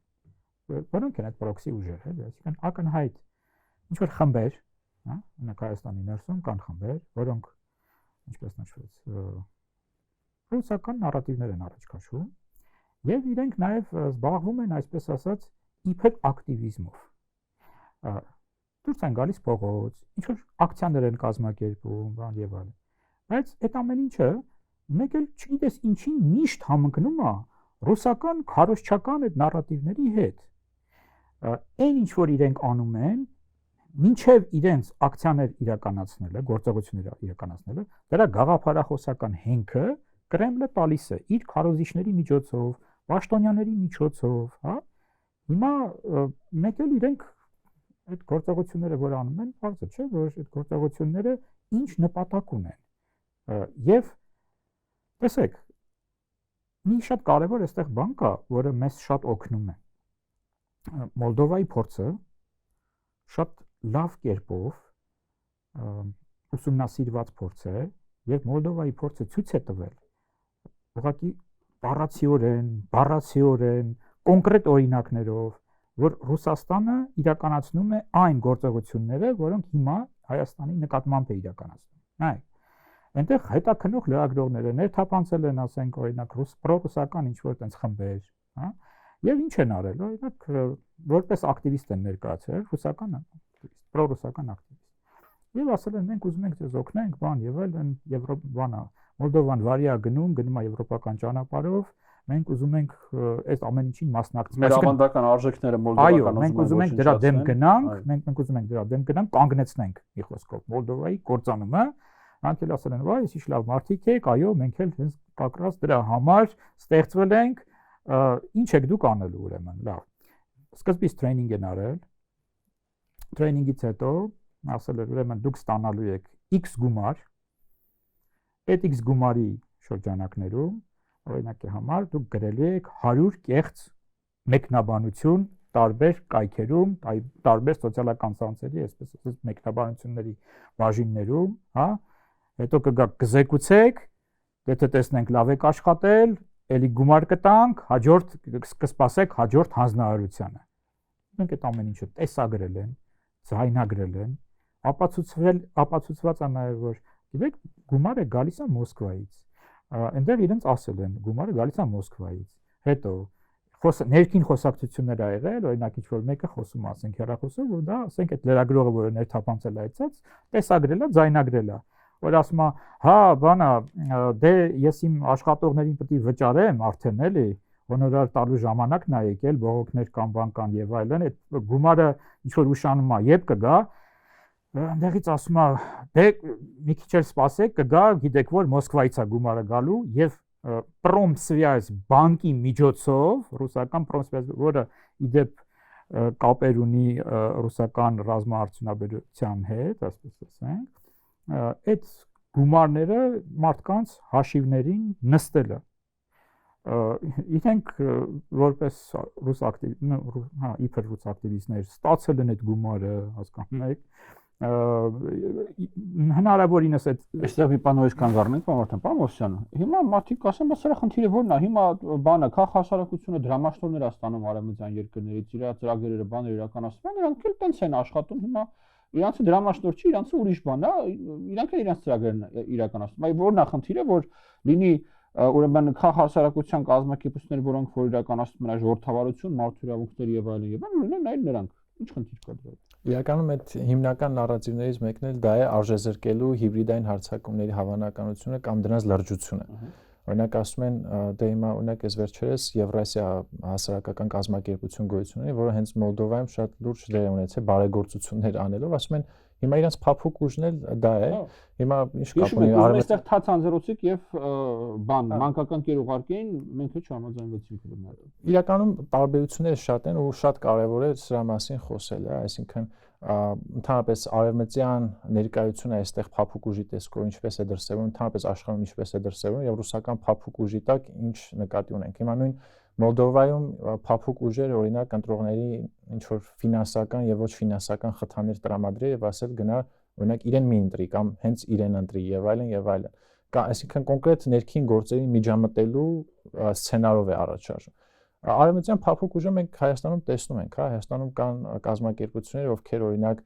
Որոնք են այդ պրոքսի ուժերը, էլի, այսինքն ակնհայտ ինչ որ խմբեր, հա, օրինակ Հայաստանի ներսում կան խմբեր, որոնք ինչպես նշվեց, ռուսական նարատիվներ են առաջ քաշում եւ իրենք նաեւ զբաղվում են, այսպես ասած, իբր ակտիվիզմով։ Դուրս են գալիս փողոց, ինչ որ ակցիաներ են կազմակերպում, բան եւ այլն։ Բայց այդ ամեն ինչը մեկ էլ չգիտես ինչին միշտ համընկնում է ռուսական քարոզչական այդ նարատիվների հետ։ Այն ինչ որ իրենք անում են, մինչև իրենց ակցիաներ իրականացնելը, գործողություններ իրականացնելը, դրա գաղափարախոսական հենքը Կրեմլը տալիս է իր քարոզիչների միջոցով, պաշտոնյաների միջոցով, հա։ Հիմա մեկ էլ իրենք այդ գործողությունները որ անում են, բարձր չէ, որ այդ գործողությունները ինչ նպատակ ունեն։ Եվ տեսեք, մի շատ կարևոր այստեղ բան կա, որը մեզ շատ օգնում է։ Մոլդովայի փորձը շատ լավ կերպով ուսումնասիրված փորձ է, եւ Մոլդովայի փորձը ցույց է տվել ուղղակի բառացիորեն, կոնկրետ օրինակներով, որ Ռուսաստանը իրականացնում է այն գործողությունները, որոնք հիմա Հայաստանի նկատմամբ է իրականացնում։ Նայեք, այնտեղ հետաքնող լրագրողները ներթափանցել են, ասենք, օրինակ, պրոռուսական ինչ-որ տենց խմբեր, հա, եւ ինչ են արել, օրինակ, որպես ակտիվիստ են ներկայացել, ռուսական ակտիվիստ, պրոռուսական ակտիվիստ։ Եվ ասել են, մենք ուզում ենք ձեզ օգնենք, բան եւ այլն, Եվրոպա, Մոլդովան վարի է գնում է եվրոպական ճանապարհով, մենք ուզում ենք այս ամեն ինչին մասնակցել։ Մեր ավանդական արժեքները մոլդովական մենք ուզում ենք դրա դեմ գնանք, մենք ուզում ենք դրա դեմ գնանք, կանգնեցնենք մի խոսքով Մոլդովայի կործանումը, անք էլ ասել են, վայ, ինչ լավ մարդիկ եք, այո, մենք էլ հենց կակրած դրա համար ստեղծվել ենք, ինչ եք դուք անելու ուրեմն, լավ։ Սկզբից տրեյնինգ են արել, տրեյնինգից հետո ասել են, ուրեմն դուք ստանալու եք X գումար, այդ X գումարի շրջանակներում, օրինակի համար, դուք գրելու եք 100 կեղծ մեկնաբանություն տարբեր կայքերում, տարբեր սոցիալական ցանցերի, այսպես ասած, մեկնաբանությունների բաժիններում, հա, հետո կգաք կզեկուցեք, եթե տեսնենք լավ եք աշխատել, էլի գումար կտանք, հաջորդ կսպասեք հաջորդ հանձնարարությանը։ Մենք այդ ամեն ինչը տեսագրել են, ձայնագրել են, ապացուցված է նաև որ գիտեք գումարը գալիս է Մոսկվայից, այնտեղ իրենց ասել են գումարը գալիս է Մոսկվայից, հետո ներքին խոսակցություններ ա եղել, օրինակ ինչ-որ մեկը խոսում ասենք հեռախոսով, որ դա ասենք այդ լրագրողը, որը ներթափանցել է այդպես, տեսագրել է, ձայնագրել է, որ ասում է, հա, բանա, դե ես իմ աշխատողներին պետք է վճարեմ արդեն էլի, հոնորար տալու ժամանակն է եկել, բողոքներ կան, բան կան եւ այլն, այդ գումարը ինչ-որ ուշանում է, երբ կգա, այնտեղից ասում է, դե մի քիչ էլ սպասեք, կգա, գիտեք որ Մոսկվայից է գումարը գալու եւ Promsvязь բանկի միջոցով, ռուսական Promsvязь, որը իդեպ կապեր ունի ռուսական ռազմաարդյունաբերության հետ, ասես ասենք, այդ գումարները մարդկանց հաշիվներին նստելը։ Իրենք որպես ռուս իբր ռուս ակտիվիստներ ստացել են այդ գումարը, հասկանում եք, հնարավորինս այդ այստեղ մի բան նույնիսկ կանգառնենք, պարոն Մովսյան։ Հիմա մարդիկ ասեն, բայց սրա խնդիրը ո՞րն է։ Հիմա բանը քաղաքաշարակությունը դրամաշտորներ է ստանում արևմտյան երկրներից, իր ծրագրերը, բաները իրականացնում են, նրանք էլ տենց են աշխատում։ Հիմա իրանցը դրամաշտոր չի, իրանցը ուրիշ բան է, իրանք էլ իրանց ծրագրերն իրականացնում։ Այ ո՞րն է խնդիրը, որ լինի ուրեմն քաղաքաշարակության կազմակերպություններ, որոնք որ իրականացնում են ժողովրդավարություն, մարդու իրավունքներ եւ այլն, լինեն այլ նրանք։ Ինչ խնդիր կա դրա։ Իրականում այդ հիմնական նարատիվներից մեկն էլ դա է արժեզրկելու հիբրիդային հարձակումների հավանականությունը կամ դրանց լրջությունը։ Օրինակ ասում են, դե հիմա օրինակ այս վերջերս Եվրասիա հասարակական կազմակերպություն գոյություն ունի, որը հենց Մոլդովայում շատ լուրջ դեր ունեցել բարեգործություններ անելով, ասում են հիմա իրանց փափուկ ուժն էլ դա է։ Հիմա ինչ կապ ունի այստեղ թաց անձրոցիկ եւ բան մանկական կեր ուղարկեին, մենք էլ չհամաձայնվեցինք դրա։ Իրականում տարբերությունները շատ են ու շատ կարեւոր է սրա մասին խոսելը, այսինքն ընդհանրապես արևմտյան ներկայությունը այստեղ փափուկ ուժի տեսքով ինչպես է դրսևորվում, ընդհանրապես աշխարհում ինչպես է դրսևորվում եւ ռուսական փափուկ ուժի տակ ինչ նկատի ունենք։ Հիմա նույն Մոլդովայում փափուկ ուժեր օրինակ ընտրողների ինչ որ ֆինանսական եւ ոչ ֆինանսական խթաններ տրամադրել եւ ասել գնա օրինակ իրեն մի ընտրի կամ հենց իրեն ընտրի եւ այլն եւ այլն։ Այսինքն կոնկրետ ներքին գործերին միջամտելու սցենարով է առաջարժում։ Արևմտյան փափուկ ուժը մենք Հայաստանում տեսնում ենք, հա, Հայաստանում կան կազմակերպություններ, ովքեր օրինակ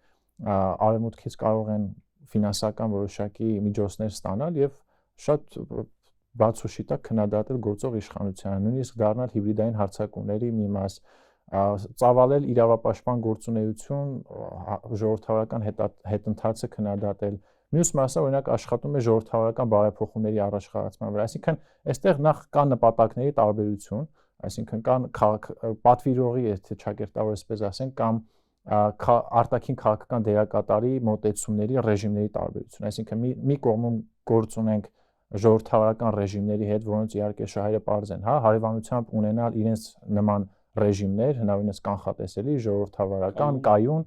արևմուտքից կարող են ֆինանսական որոշակի միջոցներ ստանալ եւ շատ բաց ու շիտակ քննադատել գործող իշխանությանը, նույնիսկ դառնալ հիբրիդային հարձակումների մի մաս, ծավալել իրավապաշտպան գործունեություն, ժողովրդավարական հետընթացը քննադատել, Մյուս մասը օրինակ աշխատում է ժողովրդավարական բարեփոխումների առաջխաղացման վրա, այսինքն այստեղ նախ կա նպատակների տարբերություն, այսինքն կան պատվիրողի, եթե ճակերտավոր այսպես ասենք, կամ արտաքին քաղաքական դերակատարի մոտեցումների ռեժիմների տարբերություն, այսինքն մի կողմում գործ ունենք ժողովրդավարական ռեժիմների հետ, որոնց իհարկե շահերը պարզ են, հա, հարևանությամբ ունենալ իրենց նման ռեժիմներ, հնարավորինս կանխատեսելի, ժողովրդավարական, կայուն,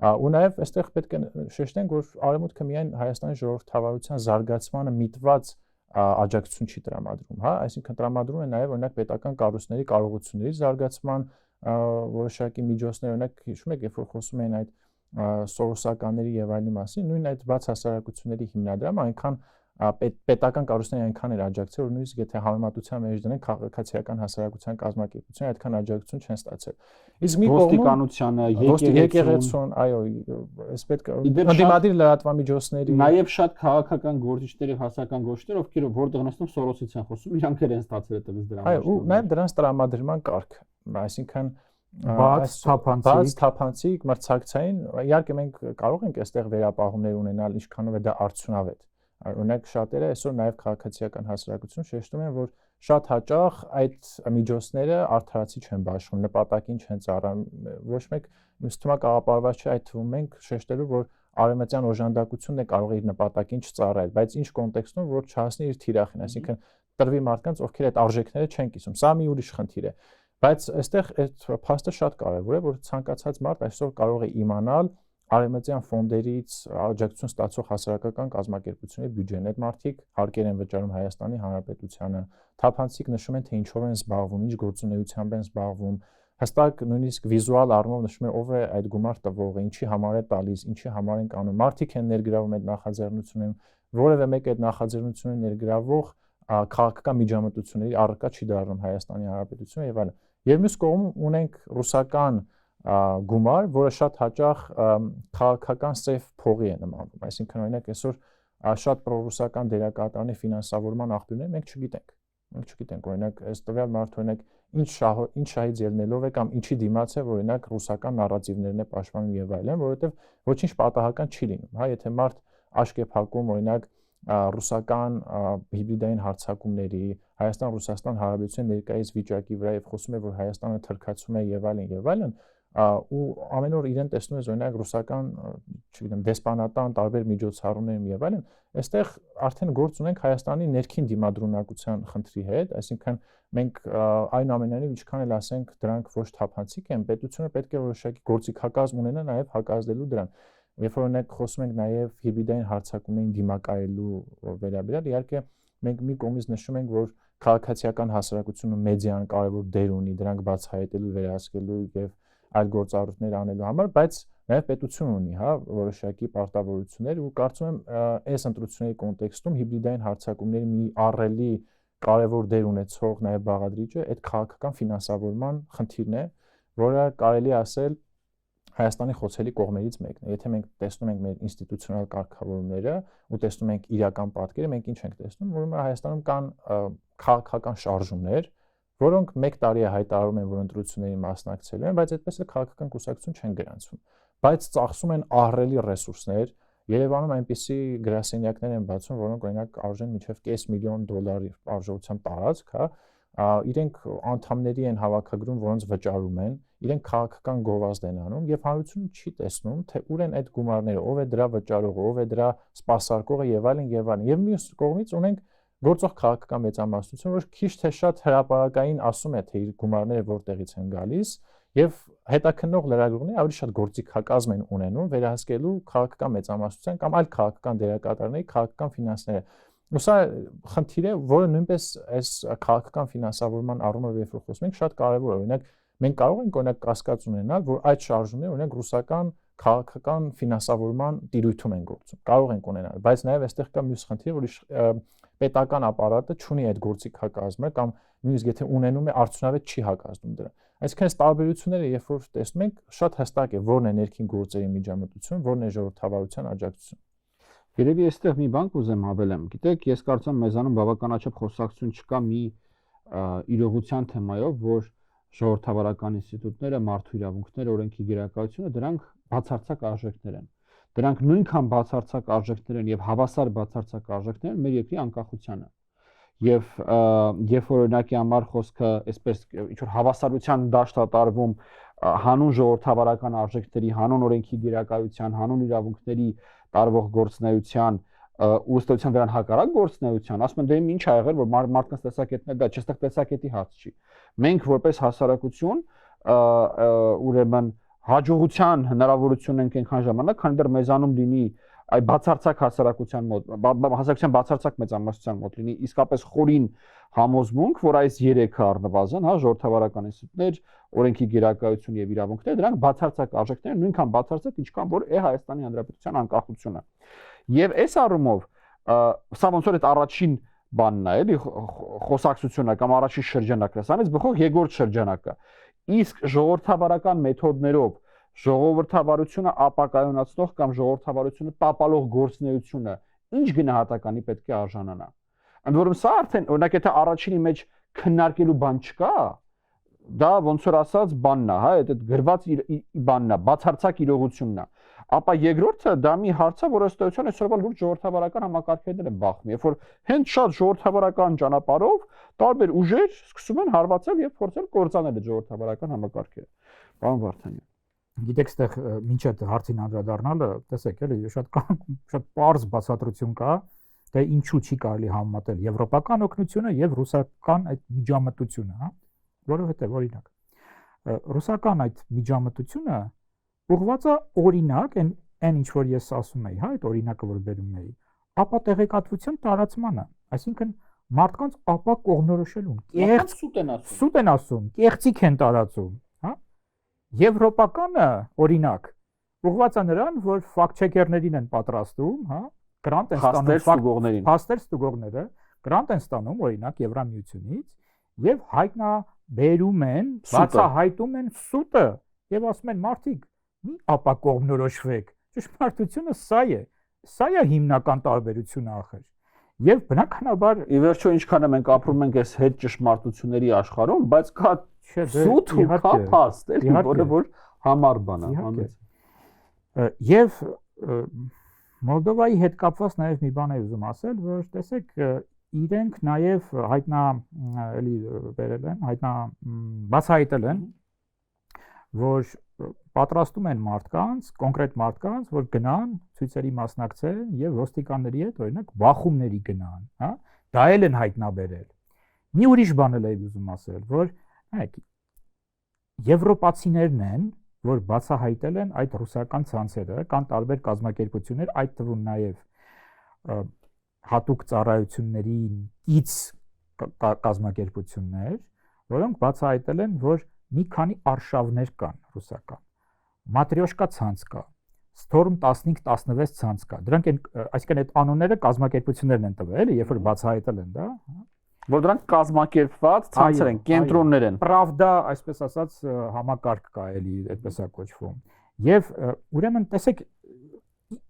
ու նաև այստեղ պետք է շեշտենք, որ Արևմուտքը միայն Հայաստանի ժողովրդավարության զարգացմանը միտված աջակցություն չի տրամադրում, հա, այսինքն տրամադրում է նաև օրինակ պետական կառույցների կարողությունների զարգացման որոշակի միջոցներ, օրինակ հիշում եք, երբ որ խոսում էին այդ սորոսականների եւ այլնի մասին, նույն այդ բաց հասարակությունների հիմնադրամը այնքան պետական կառույցների այնքան էր աջակցել, որ նույնիսկ եթե համեմատության մեջ դնենք քաղաքացիական հասարակության կազմակերպությունը այդքան աջակցություն չեն ստացել։ Իսկ մի ոստիկանությանը, եկեղեցուն, այո, այս պետք է ընդդիմադիր լրատվամիջոցների, նաև շատ քաղաքական գործիչների, հասարակական գործիչներ, ովքեր որտեղ նստում Սորոսից են խոսում, իրանք են ստացել այդպես դրա մեջ։ Այո, ու նաև դրանց տրամադրման կարգ, այսինքն բաց թափանցիկ, մրցակցային, իհարկե մենք կարող ենք այստեղ վերապահումներ ունենալ, ինչքանով է դա արդյունավետ։ Օրինակ շատերը այսօր նաև քաղաքացիական հասարակություն շեշտում են, որ շատ հաճախ այդ միջոցները արդարացի չեն բաշխում, նպատակին չեն ծառայում, ոչ մեկ ինձ թվում է կաղապարված չէ այդ թվում ենք շեշտելու, որ արևմտյան օժանդակությունն է կարող է իր նպատակին չծառայել, բայց ինչ կոնտեքստում, որ չհասնի իր թիրախին, այսինքն տրվի մարդկանց, ովքեր այդ արժեքները չեն կիսում, սա մի ուրիշ խնդիր է, բայց այստեղ այդ փաստը շատ կարևոր է, որ ցանկացած մարդ այսօր կարող է իմանալ արևմտյան ֆոնդերից աջակցություն ստացող հասարակական կազմակերպությունների բյուջեն, այդ մարդիկ հարկեր են վճարում Հայաստանի Հանրապետությանը, թափանցիկ նշում են, թե ինչով են զբաղվում, ինչ գործունեությամբ են զբաղվում, հստակ նույնիսկ վիզուալ առումով նշում են ով է այդ գումար տվողը, ինչի համար է տալիս, ինչի համար են կանում, մարդիկ են ներգրավում այդ նախաձեռնություններին, որևէ մեկ այդ նախաձեռնությունը ներգրավող քաղաքական միջամտությունների առարկա չի դառնում Հայաստանի Հանրապետությունը եւ այլն։ Եվ մյուս կողմում ունենք ռուսական գումար, որը շատ հաճախ քաղաքական սև փողի է նմանվում, այսինքն օրինակ այսօր շատ պրոռուսական դերակատարների ֆինանսավորման աղբյուրներ մենք չգիտենք, օրինակ այս տվյալ մարդը օրինակ ինչ շահից ելնելով է կամ ինչի դիմաց է, որ օրինակ ռուսական նարատիվներն է պաշտպանում եւ այլն, որովհետեւ ոչինչ պատահական չի լինում, հա, եթե մարդ աշկ է փակում օրինակ ռուսական հիբրիդային հարձակումների, Հայաստան-Ռուսաստան հարաբերության ներկայիս վիճակի վրա եւ խոսում է, որ Հայաստանը թրքացում է եւ այլն, ու ամեն օր իրեն տեսնում ես օրինակ ռուսական, չգիտեմ, դեսպանատան տարբեր միջոցառումներում եւ այլն, այստեղ արդեն գործ ունենք Հայաստանի ներքին դիմադրունակության խնդրի հետ, այսինքն մենք այնուամենայնիվ ինչքան էլ ասենք դրանք ոչ թափանցիկ են, պետությունը պետք է որոշակի գործիքակազմ ունենա նաեւ հակազդելու դրան։ Երբ որ օրինակ խոսում ենք նաեւ հիբրիդային հարձակումներին դիմակայելու վերաբերյալ, իհարկե մենք մի կողմից նշում ենք, որ քաղաքացիական հասարակությունը մեդիան կարևոր դեր ունի դրանք բացահայտելու, վերահսկելու եւ այլ գործառույթներ անելու համար, բայց նաև պետություն ունի, հա, որոշակի պարտավորություններ ու կարծում եմ այս ընտրությունների կոնտեքստում հիբրիդային հարձակումների մի ահռելի կարևոր դեր ունեցող նաև բաղադրիչը այդ քաղաքական ֆինանսավորման խնդիրն է, որը կարելի ասել Հայաստանի խոցելի կողմերից մեկն է։ Եթե մենք տեսնում ենք մեր ինստիտուցիոնալ կարգավորումները ու տեսնում ենք իրական պատկերը, մենք ինչ ենք տեսնում, որ Հայաստանում կան քաղաքական շարժումներ, որոնք 1 տարի է հայտարարում են, որ ընտրությունների մասնակցելու են, բայց այդպես էլ քաղաքական կուսակցություն չեն գրանցվում, բայց ծախսում են ահռելի ռեսուրսներ, Երևանում այնպիսի գրասենյակներ են բացում, որոնք օրինակ արժեն մինչև $500,000 արժողությամբ տարածք, հա, իրենք անդամների են հավաքագրում, որոնց վճարում են, իրենք քաղաքական գովազդ են անում եւ հանրությունը չի տեսնում, թե ուր են այդ գումարները, ով է դրա վճարողը, ով է դրա սպասարկողը եւ այլն եւ այլն։ Եվ մյուս կողմից ունենք գործող քաղաքական մեծամասնություն, որ քիչ թե շատ հրապարակային ասում է, թե իր գումարները որտեղից են գալիս եւ հետաքննող լրագրողները ավելի շատ գործիքակազմ են ունենում վերահսկելու քաղաքական մեծամասնության կամ այլ քաղաքական դերակատարների քաղաքական ֆինանսները։ Ու սա խնդիր է, որը նույնպես այս քաղաքական ֆինանսավորման առումով երբ որ խոսում ենք, շատ կարևոր է։ Օրինակ մենք կարող ենք օրինակ կասկած ունենալ, որ այդ շարժումները օրինակ ռուսական քաղաքական ֆինանսավորման տիրույթում են գործում։ Կարող ենք ունենալ, բայց նաև այստեղ կա մյուս խնդիր, որ պետական ապարատը չունի այդ գործիքակազմը կամ նույնիսկ եթե ունենում է արդյունավետ չի հակազդում դրան։ Այսինքն այս տարբերությունները երբ որ տեսնում ենք, շատ հստակ է որն է ներքին գործերի միջամտություն, որն է ժողովրդավարության աջակցություն։ Երևի այստեղ մի բան կուզեմ հավելեմ։ Գիտեք, ես կարծում եմ մեզանում բավականաչափ խոսակցություն չկա մի իրողության թեմայով, որ ժողովրդավարական ինստիտուտները, մարդու իրավունքները, օրենքի գերակայությունը դրանք բացարձակ արժեքներ են։ Դրանք նույնքան բացարձակ արժեքներ են եւ հավասար բացարձակ արժեքներ են մեր երկրի անկախությանը։ Եվ երբ որ օրինակի համար խոսքը այսպես ինչ որ հավասարության դաշտ է տարվում հանուն ժողովրդավարական արժեքների, հանուն օրենքի դիրակայության, հանուն իրավունքների տարվող գործնեայության ու ըստեյության դրան հակառակ գործնեայության, ասում են դե ինչ ա եղել, որ մարդկանց տեսակետն է դա, չէ, այստեղ տեսակետի հարց չի։ Մենք որպես հասարակություն ուրեմն հաջողության հնարավորություն ենք այնքան ժամանակ, քանի դեռ մեզանում լինի այ բացարձակ հասարակության մոտ, հասարակության բացարձակ մեծամասնության մոտ լինի իսկապես խորին համոզմունք, որ այս երեքը առնվազն, հա, ժողովրդավարական ինստիտուտներ, օրենքի գերակայություն եւ իրավունքներ, դրանք բացարձակ արժեքներ են, նույնքան բացարձակ, ինչքան որ է Հայաստանի Հանրապետության անկախությունը։ Եվ այս առումով սա ոնց որ այդ առաջին բանն է, էլի խոսակցությունը կամ առաջին շրջանակը, սրանից բխող երկրորդ շրջանակը։ Իսկ ժողովրդավարական մեթոդներով ժողովրդավարությունը ապակայունացնող կամ ժողովրդավարությունը տապալող գործնեությունը ինչ գնահատականի պետք է արժանանա։ Ընդ որում սա արդեն օրինակ եթե առաջինի մեջ քննարկելու բան չկա, դա ոնց որ ասած բանն է, հա, այդ գրված բանն է, բացարձակ իրողությունն է։ Ապա երկրորդը դա մի հարց է, որ ըստ էության այսօրվա լուրջ ժողովրդավարական համակարգերներ են բախվում, երբ որ հենց շատ ժողովրդավարական ճանապարհով տարբեր ուժեր սկսում են հարվածել եւ փորձել կործանել այդ ժողովրդավարական համակարգերը։ Պարոն Վարդանյան, գիտեք, այդտեղ ինչ այդ հարցին անդրադառնալը, տեսեք, էլի շատ պարզ բացատրություն կա, թե ինչու չի կարելի համեմատել եվրոպական օգնությունը եւ ռուսական այդ միջամտությունը, հա, որովհետեւ օրինակ ռուսական այդ միջամտությունը ուղղված է օրինակ այն ինչ որ ես ասում եի, հա, այդ օրինակը որ բերում եի, ապա տեղեկատվության տարածմանը, այսինքն մարդկանց ապա կողմնորոշելուն, սուտ են ասում, կեղծիք են տարածում, հա։ Եվրոպականը օրինակ ուղղված է նրան, որ ֆակտ-չեկերներին են պատրաստում, հա, գրանտ են ստանում փաստեր ստուգողները, գրանտ են ստանում օրինակ Եվրամիությունից եւ հայտնաբերում են, բացահայտում են սուտը եւ ասում են մարդիկ մի ապա կողմնորոշվեք։ Ճշմարտությունը սա է հիմնական տարբերությունը ախր։ Եվ բնականաբար ի վերջո ինչքան է մենք ապրում ենք այս հետ ճշմարտությունների աշխարհում, բայց կա սուտ ու կա փաստ, էլի, որը որ համառ բան է։ Եվ Մոլդովայի հետ կապված նաև մի բան եմ ուզում ասել, որ տեսեք, իրենք նաև բացահայտել են, որ պատրաստում են մարդկանց, կոնկրետ մարդկանց, որ գնան ցույցերի մասնակցեն եւ ոստիկանների հետ օրինակ բախումների գնան, հա, դա էլ են հայտնաբերել։ Մի ուրիշ բան էլ եմ ուզում ասել, որ նայեք, եվրոպացիներն են, որ բացահայտել են այդ ռուսական ցանցերը, կան տարբեր կազմակերպություններ, այդ թվում նաև հատուկ ծառայություններին կից կազմակերպություններ, որոնք բացահայտել են, որ մի քանի արշավներ կան ռուսական։ Մատրյոշկա ցանց կա, Storm 15-16 ցանց կա։ Դրանք են, այսինքն այդ անունները կազմակերպություններն են տվել, երբ որ բացահայտել են, դա, որ դրանք կազմակերպված ցանցեր են, կենտրոններ են։ Pravda, այսպես ասած, համակարգ կա էլի, այդպես է կոչվում։ Եվ ուրեմն տեսեք,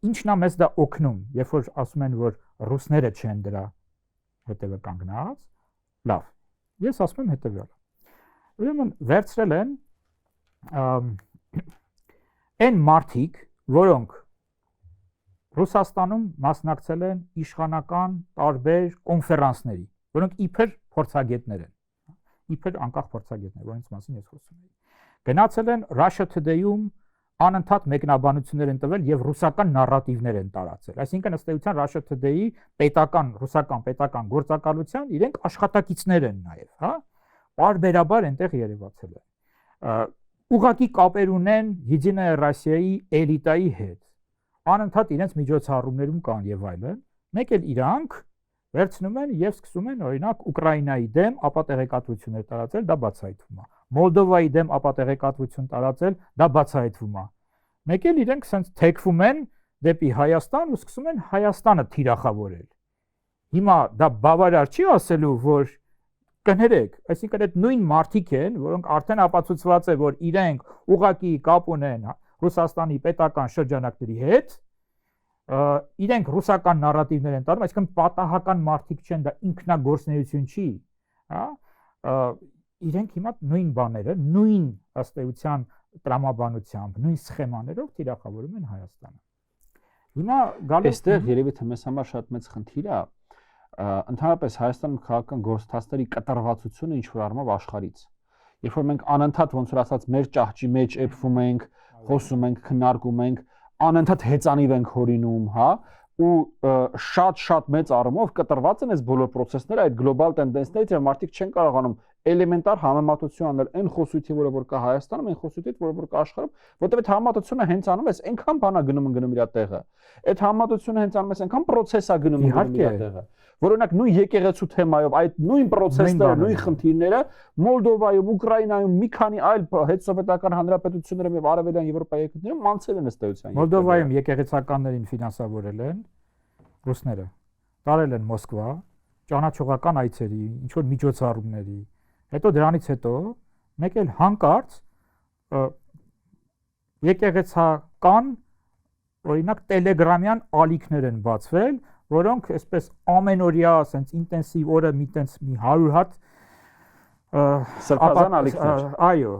ինչն է մեզ դա օգնում, երբ որ ասում են, որ ռուսները չեն դրա հետևը կանգնած, լավ։ Ես ասում եմ հետևյալը։ Ուրեմն վերցրել են այն մարդիկ, որոնք Ռուսաստանում մասնակցել են իշխանական տարբեր կոնֆերանսների, որոնք իբր փորձագետներ են, իբր անկախ փորձագետներ, որոնց մասին ես խոսում եմ։ Գնացել են Russia Today-ում անընդհատ մեկնաբանություններ են տվել եւ ռուսական նարատիվներ են տարածել։ Այսինքն ըստ էության Russia Today-ի ռուսական պետական գործակալության իրենք աշխատակիցներ են նաեւ, հա, բարբերաբար այնտեղ երևացել են։ Ուղղակի կապեր ունեն Единая Россия-ի էլիտայի հետ։ Անընդհատ իրենց միջոցառումներում կան եւ այլն։ Մեկ էլ իրանք վերցնում են եւ սկսում են օրինակ Ուկրաինայի դեմ ապատեղեկատվություններ տարածել, դա բացահայտվում է։ Մոլդովայի դեմ ապատեղեկատվություն տարածել, դա բացահայտվում է։ Մեկ էլ իրենք sense թեքվում են դեպի Հայաստան ու սկսում են Հայաստանը թիրախավորել։ Հիմա դա բավարար չի ասելու, որ կներեք, այսինքն այդ նույն մարդիկ են, որոնք արդեն ապացուցված է, որ իրենք ուղղակի կապ ունեն Ռուսաստանի պետական շրջանակների հետ, իրենք ռուսական նարատիվներ են տարում, այսինքն պատահական մարդիկ չեն, դա ինքնագործունեություն չի, հա, իրենք հիմա նույն բաները, նույն ըստ էության տրամաբանությամբ, նույն սխեմաներով թիրախավորում են Հայաստանը։ Հիմա գալիս Այստեղ երևի թե մեզ համար շատ մեծ խնդիր է ընդհանրապես Հայաստանում քաղաքական գործընթացների կտրվածությունը ինչ որ առումով աշխարհից։ Երբ որ մենք անընդհատ ոնց որ ասած մեր ճահճի մեջ էփվում ենք, խոսում ենք, քննարկում ենք, անընդհատ հեծանիվ ենք հորինում, հա, ու շատ մեծ առումով կտրված են այս բոլոր process-ները այդ գլոբալ տենդենսներից եւ մարդիկ չեն կարողանում էլեմենտար համեմատություն անել այն խոսույթի, որը որ կա Հայաստանում, այն խոսույթից, որը որ կա աշխարհում, որտեղ այդ համեմատությունը հենց անում ես, այնքան բանա գնում իր տեղը։ Այդ համեմատությունը հենց անում ես, այնքան process է գնում իր տեղը։ Որ օրինակ նույն եկեղեցու թեմայով այդ նույն process-ները, նույն խնդիրները Մոլդովայում, Ուկրաինայում, մի քանի այլ հետսովետական հանրապետություններում եւ արևելյան Եվրոպայի երկրներում մանցել են ըստ էության։ Մոլդովայում եկեղեցականներին ֆինանսավորել են ռուսները։ Տարել են Մոսկվա, ճանաչողական այցերի, ինչ որ միջոցառումների։ Հետո դրանից հետո մեկ էլ հանկարծ եկեղեցական օրինակ տելեգրամյան ալիքներ են բացվել, որոնք այսպես ամենօրյա ասենց ինտենսիվ օրը մի 100 հատ սրբազան ալիքներ, այո,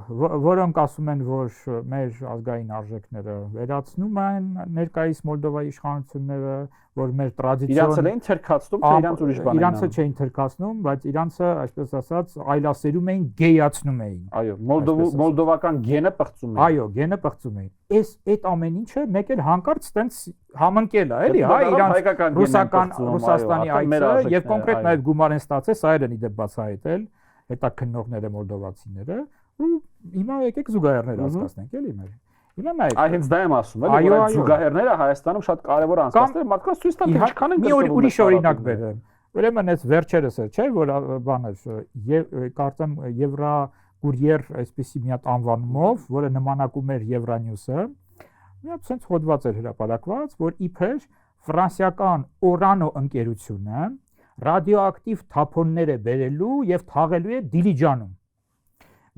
որոնք ասում են, որ մեր ազգային արժեքները վերացնում են ներկայիս Մոլդովայի իշխանությունները, որ մեր տրադիցիոն իրանցը էին թերքացնում, թե իրանց ուրիշ բան էին։ Իրանցը չէին թերքացնում, բայց իրանցը, այսպես ասած, այլասերում էին, գեյացնում էին։ Այո, մոլդովական գենը պղծում էին։ Այո, գենը պղծում էին։ Այդ ամեն ինչը մեկ էլ հանկարծ տենց համընկել է, էլի, հա, իրանց Ռուսաստանի այցը եւ կոնկրետ նաեւ գումար են ստացել, սա էլ են իդեպ բացահայտել հետաքննողները մոլդովացիները, ու հիմա եկեք զուգահեռներ հասկացնենք, էլի մեր։ Հիմա նայեք։ Այ հենց դա եմ ասում, էլի, որ այդ զուգահեռները Հայաստանում շատ կարևոր անցկացնել, մարդկանց ցույց տան, թե ինչքան են կրկնվում։ Մի ուրիշ օրինակ բերեմ։ Ուրեմն այս վերջերս է, չէ՞, որ բանը կարծեմ Եվրակուրիեր այսպեսի մի հատ անվանումով, որը նմանակում էր Евronewс-ը, մի հատ sense հոդված էր հրապարակված, որ իբր ֆրանսիական Oranո ընկերությունը ռադիոակտիվ թափոններ է բերելու եւ թաղելու է Դիլիջանում,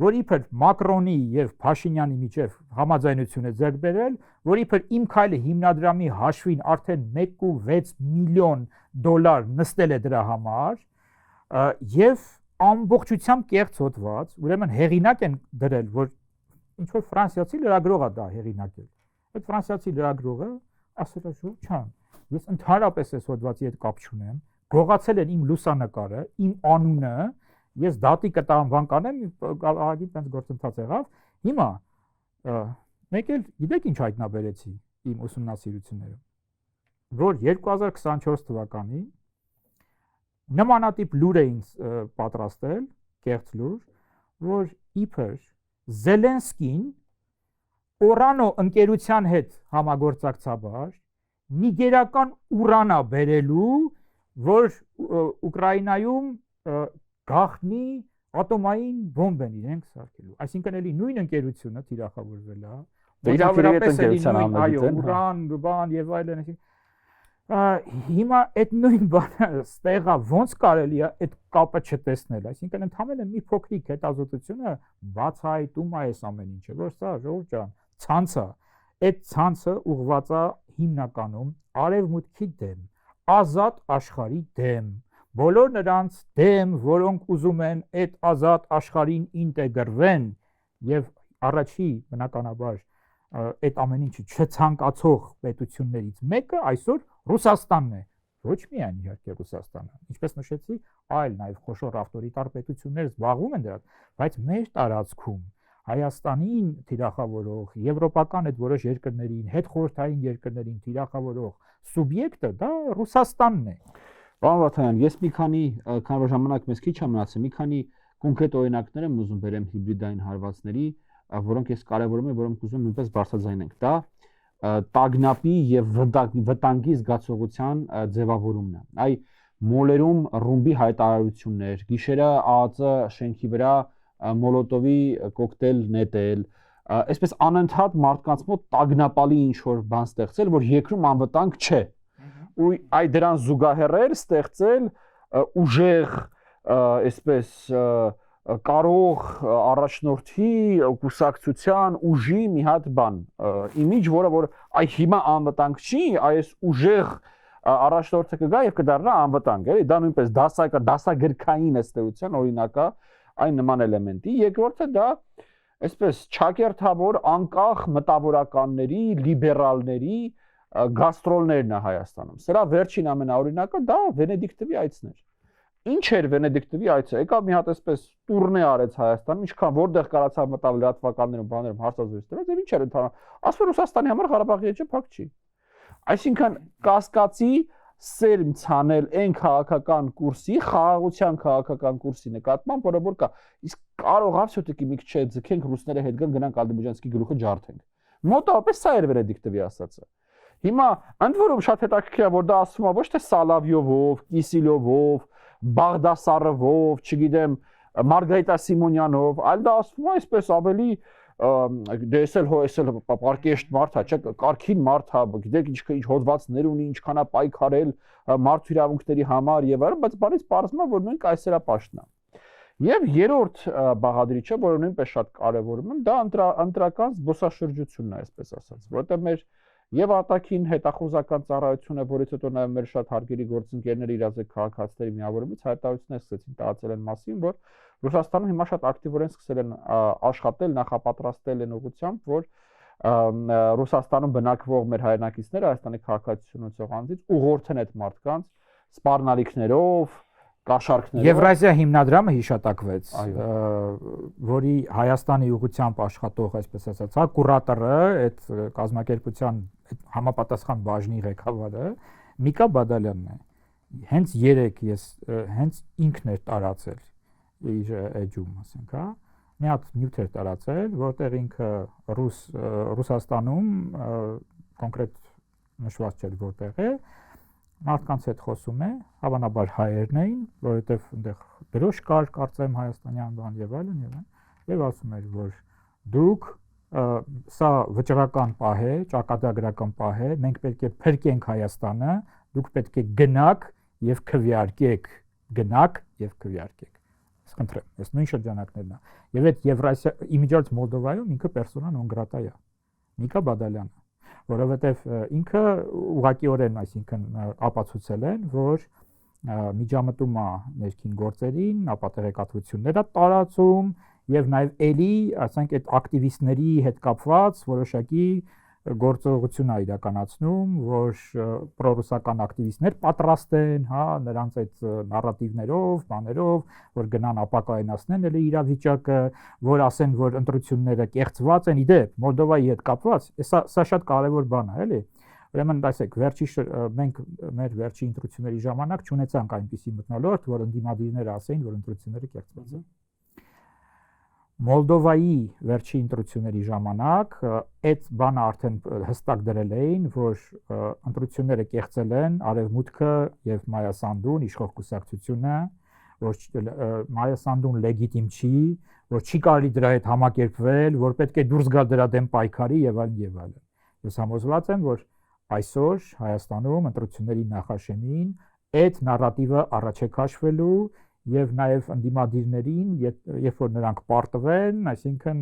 որ իբր Մակրոնի եւ Փաշինյանի միջև համաձայնություն է ձեռք բերել, որ իբր Իմ քայլը հիմնադրամի հաշվին արդեն 1.6 միլիոն դոլար նստել է դրա համար եւ ամբողջությամբ կեղծ հոդված, ուրեմն հեղինակ են դրել, որ ինչ որ ֆրանսիացի լրագրող է դա հեղինակել։ Այդ ֆրանսիացի լրագրողը ասել է, որ չան, ես ընդհանրապես այս հոդվածի հետ կապ չունեմ, գողացել են իմ լուսանկարը, իմ անունը, ես դատի կտամ բան կանեմ, ահագին տենց գործընթաց եղավ։ Հիմա մեկ էլ գիտեք ինչ հայտնաբերեցի իմ ուսումնասիրություններում, որ 2024 թվականին նմանատիպ լուր էին պատրաստել, կեղծ լուր, որ իբր Զելենսկին Oranո ընկերության հետ համագործակցաբար նիգերական ուրանա բերելու, որ Ուկրաինայում գախնի ատոմային բոմբ են իրենք սարքելու։ Այսինքն էլի նույն ընկերությունը թիրախավորվել է։ Վերաբերապես ընկերության այո, ուրան, բան եւ այլն, այսինքն հիմա այդ նույն բանը ստեղա ոնց կարելի է այդ կապը չտեսնել, այսինքն ընդհանրապես մի փոքրիկ հետազոտությունը բացահայտում է այս ամեն ինչը, որ սա ժողովուրդ ջան, ցանց է, այդ ցանցը ուղղված է հիմնականում արևմուտքի դեմ, ազատ աշխարհի դեմ, բոլոր նրանց դեմ, որոնք ուզում են այդ ազատ աշխարհին ինտեգրվեն եւ առաջի բնականաբար այդ ամեն ինչը չցանկացող պետություններից մեկը այսօր Ռուսաստանն է, ոչ միայն իհարկե Ռուսաստանը, ինչպես նշեցի, այլ նաև խոշոր ավտորիտար պետություններ զբաղվում են դրանով, բայց մեր տարածքում Հայաստանին թիրախավորող, եվրոպական այդ որոշ երկրներին, հետխորհրդային երկրներին թիրախավորող սուբյեկտը դա Ռուսաստանն է։ Պարոն Վարդանյան, ես մի քանի ժամանակ մեզ քիչ է մնացել, մի քանի կոնկրետ օրինակներ եմ ուզում բերեմ հիբրիդային հարվածների, որոնք ես կարևորում եմ, որոնք ուզում նույնպես բարձրաձայնենք։ Դա տագնապի եւ վտանգի զգացողության ձևավորումն է։ Այ մոլերում ռումբի հայտարարություններ, գիշերը ԱԱԾ շենքի վրա մոլոտովի կոկտեյլ նետել, այսպես անընդհատ մարդկանց մոտ տագնապալի ինչ որ բան ստեղծել, որ երկրում անվտանգ չէ։ Ու այ դրան զուգահեռ ստեղծել ուժեղ, այսպես կարող առաջնորդի կուսակցության ուժի մի հատ բան, իմիջ, որը այ հիմա անվտանգ չի, այս ուժեղ առաջնորդը կգա եւ կդառնա անվտանգ, էլի, դա նույնպես դասագրքային ըստեյության օրինակ է այն նման էլեմենտի։ Երկրորդը դա այսպես չակերտավոր անկախ մտավորականների, լիբերալների գաստրոլներն է Հայաստանում։ Սրա վերջին ամենաօրինակը դա Վենեդիկտովի այցն էր։ Ինչ էր Վենեդիկտովի այցը։ Եկավ մի հատ այսպես տուրնե արեց Հայաստանում, ինչքան որտեղ կարացավ մտավ լրատվականներում, բաներում հարցազրույց տվեց, եւ ինչ էր ընդհանրապես։ Ասում էր Ռուսաստանի համար Ղարաբաղի էջը փակ չի։ Այսինքն կասկածի սերմ ցանել այն քաղաքական կուրսի, խաղաղության քաղաքական կուրսի նկատմամբ, որը որ կա։ Իսկ կարող ավսյոտիկի մի քիչ ձգենք ռուսները հետ գան գնանք Ալդիբեջանսկի գլուխը ջարդենք։ Մոտավորապես սա էր Վենեդիկտովի ասածը։ Հիմա ընդ որում շատ հետաքրքիր է, որ դա ասվում է ոչ թե Սալավյովով, Կիսիլյովով, Բաղդասարովով, չգիտեմ, Մարգարիտա Սիմոնյանով, այլ դա ասվում է այսպես ավելի դեսել հոեսել պարկեշտ մարդ է, չէ, կարքին մարդ է, գիտեք ինչ հոդվածներ ունի, ինչքան է պայքարել մարդու իրավունքների համար եւ այլն, բայց բանից պարզվում է, որ նույնք այսերապաշտն է։ Եվ երրորդ բաղադրիչը, որը նույնպես շատ կարևորում եմ, դա ընտրական զբոսաշրջությունն է, այսպես ասած, որովհետեւ մեր եւ արտաքին հետախուզական ծառայությունը, որից հետո նաեւ մեր շատ հարգելի գործընկերները իրազեկ քաղաքացիների միավորումից հայտարարություններ սկսեցին տարածել այն մասին, որ Ռուսաստանում հիմա շատ ակտիվորեն սկսել են աշխատել, նախապատրաստել են ուղղությամբ, որ Ռուսաստանում բնակվող մեր հայրենակիցները Հայաստանի քաղաքացիություն ունեցող անձից ուղղորդեն այդ մարդկանց սպառնալիքներով, կաշառքներով։ Եվրազիա հիմնադրամը հիշատակվեց, որի Հայաստանի ուղղությամբ աշխատող, այսպես ասած, կուրատորը, այդ կազմակերպության համապատասխան բաժնի ղեկավարը Միկա Բադալյանն է։ Հենց երեք ես հենց ինքն էր տարածել իր էջում, ասենք, հա, մի հատ նյութ էր տարածել, որտեղ ինքը Ռուսաստանում կոնկրետ նշված չէր որտեղ է, մարդկանց հետ խոսում է, հավանաբար հայերն էին, որովհետև այնտեղ դրոշ կար, կարծեմ հայաստանյան բան եւ այլն, եւ ասում էր, որ դուք սա վճռական պահ է, ճակատագրական պահ է, մենք պետք է փրկենք Հայաստանը, դուք պետք է գնաք եւ քվեարկեք, գնաք եւ քվեարկեք։ Խնդրեմ, այս նույն շրջանակներն է։ Եվ այդ Եվրասիա իմիջիայլց Մոլդովայում ինքը պերսոնա նոն գրատա է։ Միկա Բադալյանը, որովհետև ինքը ուղղակիորեն, այսինքն ապացուցել են, որ միջամտում է ներքին գործերին, ապա տեղեկատվություններ է տարածում եւ նաեւ էլի, ասենք, այդ ակտիվիստների հետ կապված որոշակի գործողություն է իրականացնում, որ պրոռուսական ակտիվիստներ պատրաստեն, հա, նրանց այդ նարատիվներով, բաներով, որ գնան ապակայնացնեն էլի իրավիճակը, որ ասեն, որ ընտրությունները կեղծված են, իդեպ Մոլդովայի հետ կապված, սա շատ կարևոր բան է, էլի։ Ուրեմն, ասեք, մենք մեր վերջի ընտրությունների ժամանակ չունեցանք այնպիսի մթնոլորտ, որ ընդդիմադիրները ասեին, որ ընտրությունները կեղծված են։ Մոլդովայի վերջի ընտրությունների ժամանակ այդ բանը արդեն հստակ դրել էին, որ ընտրությունները կեղծել են Արևմուտքը եւ Մայա Սանդուն, իշխող կուսակցությունը, որ Մայա Սանդուն լեգիտիմ չի, որ չի կարելի դրա հետ համակերպվել, որ պետք է դուրս գալ դրա դեմ պայքարի եւ այլն եւ այլն։ Ես համոզված եմ, որ այսօր Հայաստանում ընտրությունների նախաշեմին այդ նարատիվը առաջ է քաշվելու եւ նաեւ ընդդիմադիրներին, երբ որ նրանք պարտվեն, այսինքն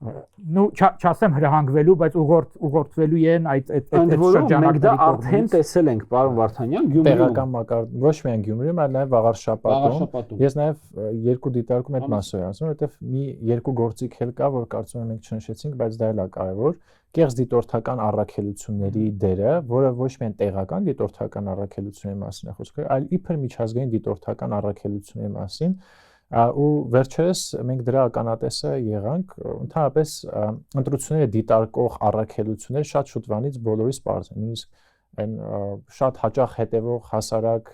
չասեմ հրահանգվելու, բայց ուղղորդվելու են այդ շրջանակների կողմից։ Մենք դա արդեն տեսել ենք, պարոն Վարդանյան, Գյումրիում։ Տեղական մակարդ, ոչ միայն Գյումրիում, այլ նաեւ Աղարշապատում։ Ես նաեւ երկու դիտարկում այդ մասով եմ ասում, որովհետեւ մի երկու գործիք էլ կա, որ կարծում եմ մենք չնշեցինք, բայց դա էլ է կարեւոր։ Կեղծ դիտորդական առաքելությունների դերը, որը ոչ միայն տեղական դիտորդական առաքելությունների մասին է խոսքը, այլ իբր միջազգային դիտորդական առաքելությունների մասին, ու վերջերս մենք դրա ականատեսը եղանք, ընդհանրապես ընտրությունները դիտարկող առաքելությունները շատ շուտվանից բոլորիս պարզ են, նույնիսկ այն շատ հաճախ հետևող հասարակ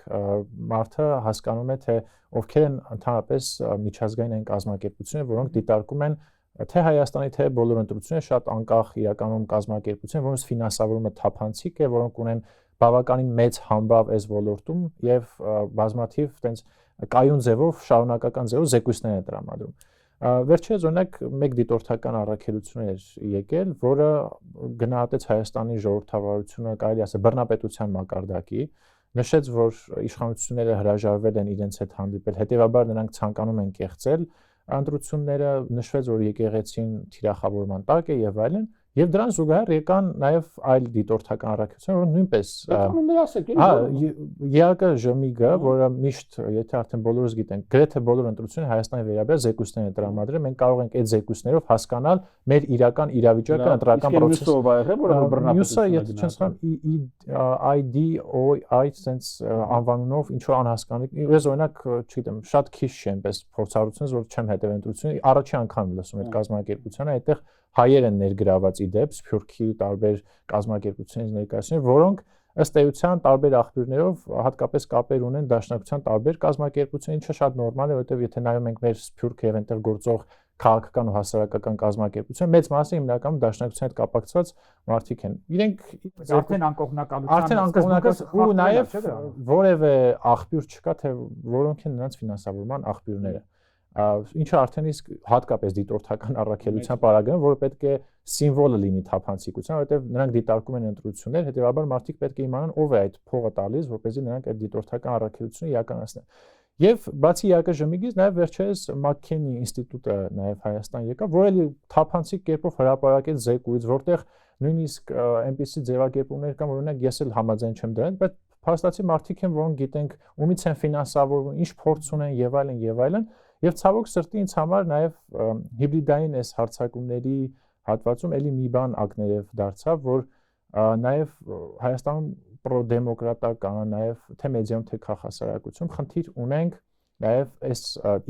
մարդը հասկանում է, թե ովքեր են ընդհանրապես միջազգային այն կազմակերպությունները, որոնք դիտարկում են թե Հայաստանի, թե բոլոր ընտրությունները շատ անկախ իրականում կազմակերպություն, որոնց ֆինանսավորումը թափանցիկ է, որոնք ունեն բավականին մեծ համբավ այս ոլորտում եւ բազմաթիվ տենց կայուն ձևով, շարունակական ձևով զեկույցներ են տրամադրում։ Վերջերս օրինակ մեկ դիտորդական առաքելություն էր եկել, որը գնահատեց Հայաստանի ժողովրդավարությունը, կարելի ասել բռնապետության մակարդակի, նշեց, որ իշխանությունները հրաժարվել են իրենց հետ հանդիպել, հետեւաբար նրանք ցանկանում են կեղծել ընտրությունները, նշվեց, որ եկեղեցին թիրախավորման տակ է եւ այլն, Եվ դրան զուգահեռ եկան նաև այլ դիտորդական առաքելություններ, որ նույնպես ԵԱԿ-ԺՄԻԳ-ը, որը միշտ, եթե արդեն բոլորս գիտենք, գրեթե բոլոր ընտրությունները Հայաստանի վերաբերյալ զեկույցներ են տրամադրել, մենք կարող ենք այդ զեկույցներով հասկանալ մեր իրական իրավիճակը ընտրական process-ը։ Մյուսը, եթե չեմ սխալվում, IDOI sense անվանումով ինչ որ անհասկանալի, ես օրինակ, չգիտեմ, շատ քիչ չի այնպես փորձառությունից, որ չեմ հետևել ընտրությունների, առաջի անգամ լսում այդ կազմակերպությանը, այդտեղ հայեր են ներգրաված իդեպ Սփյուռքի տարբեր կազմակերպությունների ներկայացուցիչներ, որոնք ըստ էության տարբեր աղբյուրներով հատկապես կապեր ունեն դաշնակցության տարբեր կազմակերպությունների, ինչը շատ նորմալ է, որովհետև եթե նայում ենք մեր Սփյուռքը եւ այնտեղ գործող քաղաքական ու հասարակական կազմակերպություն, մեծ մասը հիմնականում դաշնակցության հետ կապակցված մարդիկ են։ Իրենք արդեն անկողնական ու նաեւ որևէ աղբյուր չկա, թե որոնք են նրանց ֆինանսավորման աղբյուրները։ Ինչը արդեն իսկ հատկապես դիտորդական առաքելության պարագայում, որը պետք է սիմվոլը լինի թափանցիկության, որովհետև նրանք դիտարկում են ընտրություններ, հետեւաբար մարդիկ պետք է իմանան ով է այդ փողը տալիս, որպեսզի նրանք այդ դիտորդական առաքելությունը իրականացնեն։ Եվ բացի ԵԱԿ-ԺՄԻԳ-ից նաև վերջերս Մաքքենի ինստիտուտը նաև Հայաստան եկավ, որը թափանցիկ կերպով հրապարակեց զեկույց, որտեղ նույնիսկ այնպիսի ձևակերպումներ կան, որ օրինակ ես էլ համաձայն չեմ դրան, բայց փաստացի մարդիկ են, որոնք գիտենք ումից են ֆինանսավորվում, ինչ փորձ ունեն եւ այլն եւ այլն, եւ ցավոք սրտի ինձ համար նաև հիբրիդային այս հարցակումների հատվածում էլի մի բան ակներև դարձավ, որ նաև Հայաստանում պրոդեմոկրատական, նաև թե մեդիայում, թե քաղաքասարակություն խնդիր ունենք նաև այս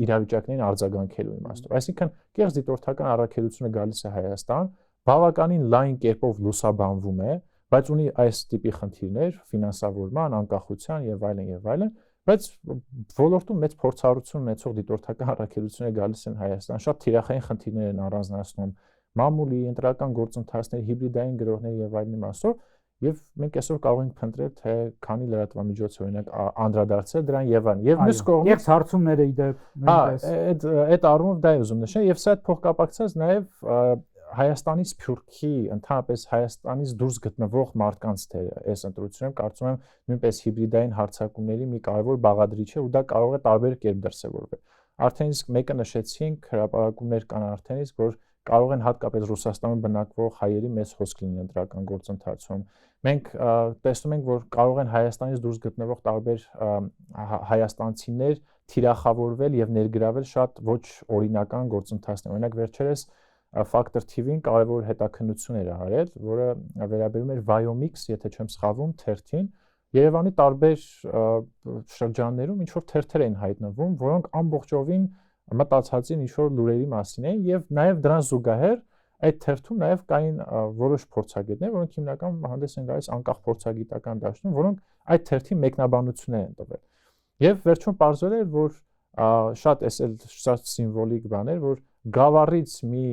իրավիճակներին արձագանքելու իմաստով։ Այսինքն կեղծ դիտորդական առաքելությունը գալիս է Հայաստան, բավականին լայն կերպով լուսաբանվում է, բայց ունի այս տիպի խնդիրներ, ֆինանսավորման, անկախության եւ այլն, բայց ոլորտում մեծ փորձառություն ունեցող դիտորդական առաքելությունները գալիս են Հայաստան, շատ թիրախային խնդիրներ են առանձնացնում մամուլի, ընտրական գործընթացների, հիբրիդային գրողների եւ այլն իմաստով, եւ մենք այսօր կարող ենք փնտրել, թե քանի լրատվամիջոց օրինակ անդրադարձել դրան եւ այլն։ Եվ մյուս կողմից երբ հարցումները իդեպ նույնպես այդ առումով դա է ուզում նշել, եւ սա այդ փոխկապակցած նաեւ Հայաստանից Սփյուռքի, ընդհանրապես Հայաստանից դուրս գտնվող մարդկանց թերը այս ընտրությունում կարծում եմ նույնպես հիբրիդային հարցակումների մի կարևոր բաղադրիչ է ու դա կարող է տարբեր կերպ դրսևորվել։ Արդեն իսկ մեկը նշեցինք, հրապարակումներ կան արդեն իսկ, որ կարող են հատկապես Ռուսաստանում բնակվող հայերի մեծ խոսք լինի ընտրական գործընթացում։ Մենք տեսնում ենք, որ կարող են Հայաստանից դուրս գտնվող տարբեր հայաստանցիներ թիրախավորվել եւ ներգրավել շատ ոչ օրինական գործընթացներ։ Օրինակ վերջերս Factor TV-ին կարևոր հետաքննություն էր արել, որը վերաբերում էր Viomix, եթե չեմ սխալվում, թերթին։ Երևանի տարբեր շրջաններում ինչ որ թերթեր էին հայտնվում, որոնք ամբողջովին մտածածին ինչ որ լուրերի մասին էին եւ նաեւ դրան զուգահեռ այդ թերթում նաեւ կային որոշ փորձագետներ, որոնք հիմնականում հանդես են գալիս անկախ փորձագիտական դաշտում, որոնք այդ թերթի մեկնաբանություններ են տվել։ Եվ վերջում պարզվել էր, որ շատ էսել շատ սիմվոլիկ բան էր, որ Գավառից մի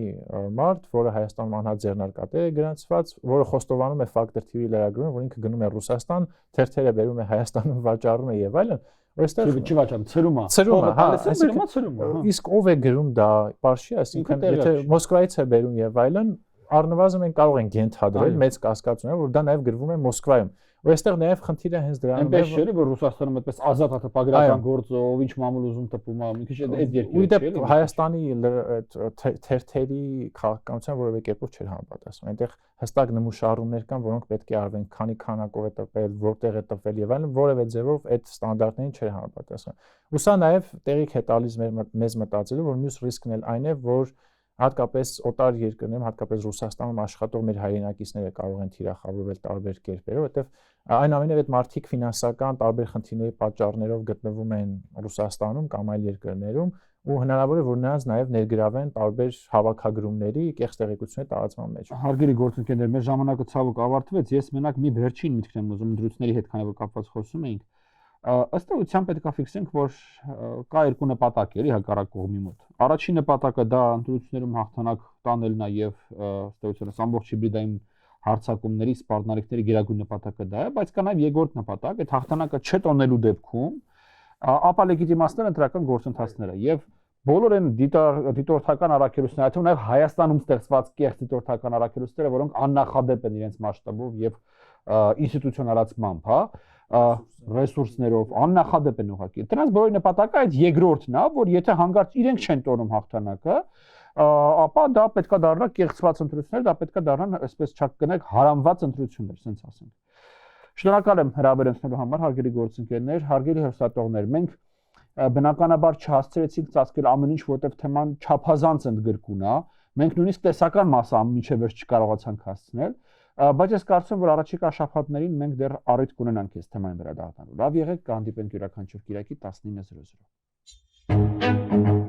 մարդ, որը Հայաստանում անհաձեռնարկատեր է գրանցված, որը խոստովանում է Factor TV լրագրողին, որ ինքը գնում է Ռուսաստան, թերթերը բերում է Հայաստանում վաճառում է եւ այլն, այստեղ չվաճառում, ցրում է, ցրում է, իսկ ով է գրում դա, Պարշի, այսինքն եթե Մոսկվայից է բերում եւ այլն, առնվազն մենք կարող ենք ենթադրել մեծ կասկածունով, որ դա նաեւ գրվում է Մոսկվայում։ Ու այստեղ նաև խնդիրը հենց դրանում է, որ որ Ռուսաստանում այդպես ազատ հատապագրական գործով ինչ մամուլ ուզում տպում է, մի քիչ այդ երկիրը չէ։ Ու Հայաստանի թերթերի քաղաքականության որևէ կերպով չէր համապատասխանում։ Այնտեղ հստակ նմուշառումներ կան, որոնք պետք է արվեն, քանի քանակով է տպել, որտեղ է տպվել եւ այլն, որևէ ձևով այդ ստանդարտներին չէր համապատասխանում։ Ու սա նաև տեղիք է տալիս մեզ մտածելու, որ մյուս ռիսկն էլ այն է, որ հատկապես օտար երկրներում, հատկապես Ռուսաստանում աշխատող մեր հայրենակիցները կարող են թիրախավորվել տարբեր կերպերով, որովհետև այն ամենով այդ մարդիկ ֆինանսական տարբեր խնդիրների պատճառներով գտնվում են Ռուսաստանում կամ այլ երկրներում ու հնարավոր է որ նրանց նաև ներգրավեն տարբեր հավաքագրումների կեղծ տեղեկությունների տարածման մեջ։ Հարգելի գործընկերներ, մեր ժամանակը ցավոք ավարտվեց, ես մենակ մի վերջին միտքն եմ ուզում ընտրությունների հետ, քանի որ կապված խոսում էինք։ Ըստ էության պետք է ֆիքսենք, որ կա երկու նպատակ էլի հակառակ կողմի մոտ։ Առաջին նպատակը դա ընտրություններում հաղթանակ տանելն է եւ ըստ էության ամբողջ հիբրիդային հարցակումների, սպառնալիքների գերագույն նպատակը դա է, բայց կա նաեւ երկրորդ նպատակ, այդ հաղթանակը չտոնելու դեպքում ապա լեգիտիմացնել ընտրական գործընթացները եւ բոլոր այն դիտորդական առաքելությունները, այդտեղ նաեւ Հայաստանում ստեղծված կեղծ դիտորդական առաքելությունները, որոնք աննախադեպ են իրենց մասշտաբով եւ ինստիտուցիոնալացմամբ, հա, ռեսուրսներով աննախադեպ են ուղղակի։ Դրանց բոլորի նպատակը այդ երկրորդն է, որ եթե հանկարծ իրենք չեն տոնում հաղթանակը, ապա դա պետքա դառնա կեղծված ընտրություններ, դա պետքա դառնան, այսպես չկնեք, հարամված ընտրություններ, ասենց ասենք։ Շնորհակալ եմ հրավերացնելու համար, հարգելի գործընկերներ, հարգելի հեռուստատողներ, մենք բնականաբար չհասցրեցինք ծածկել ամեն ինչ, որտեղ թեման չափազանց ընդգրկուն է, մենք նույնիսկ տեսական մասը մինչև վերջ չկարողացանք հասցնել, բայց ես կարծում եմ, որ առաջիկա շաբաթներին մենք դեռ առիթ կունենանք այս թեմային վերադառնալու։ Լավ եղեք, կհանդիպենք յուրաքանչյուր կիրակի 19:00։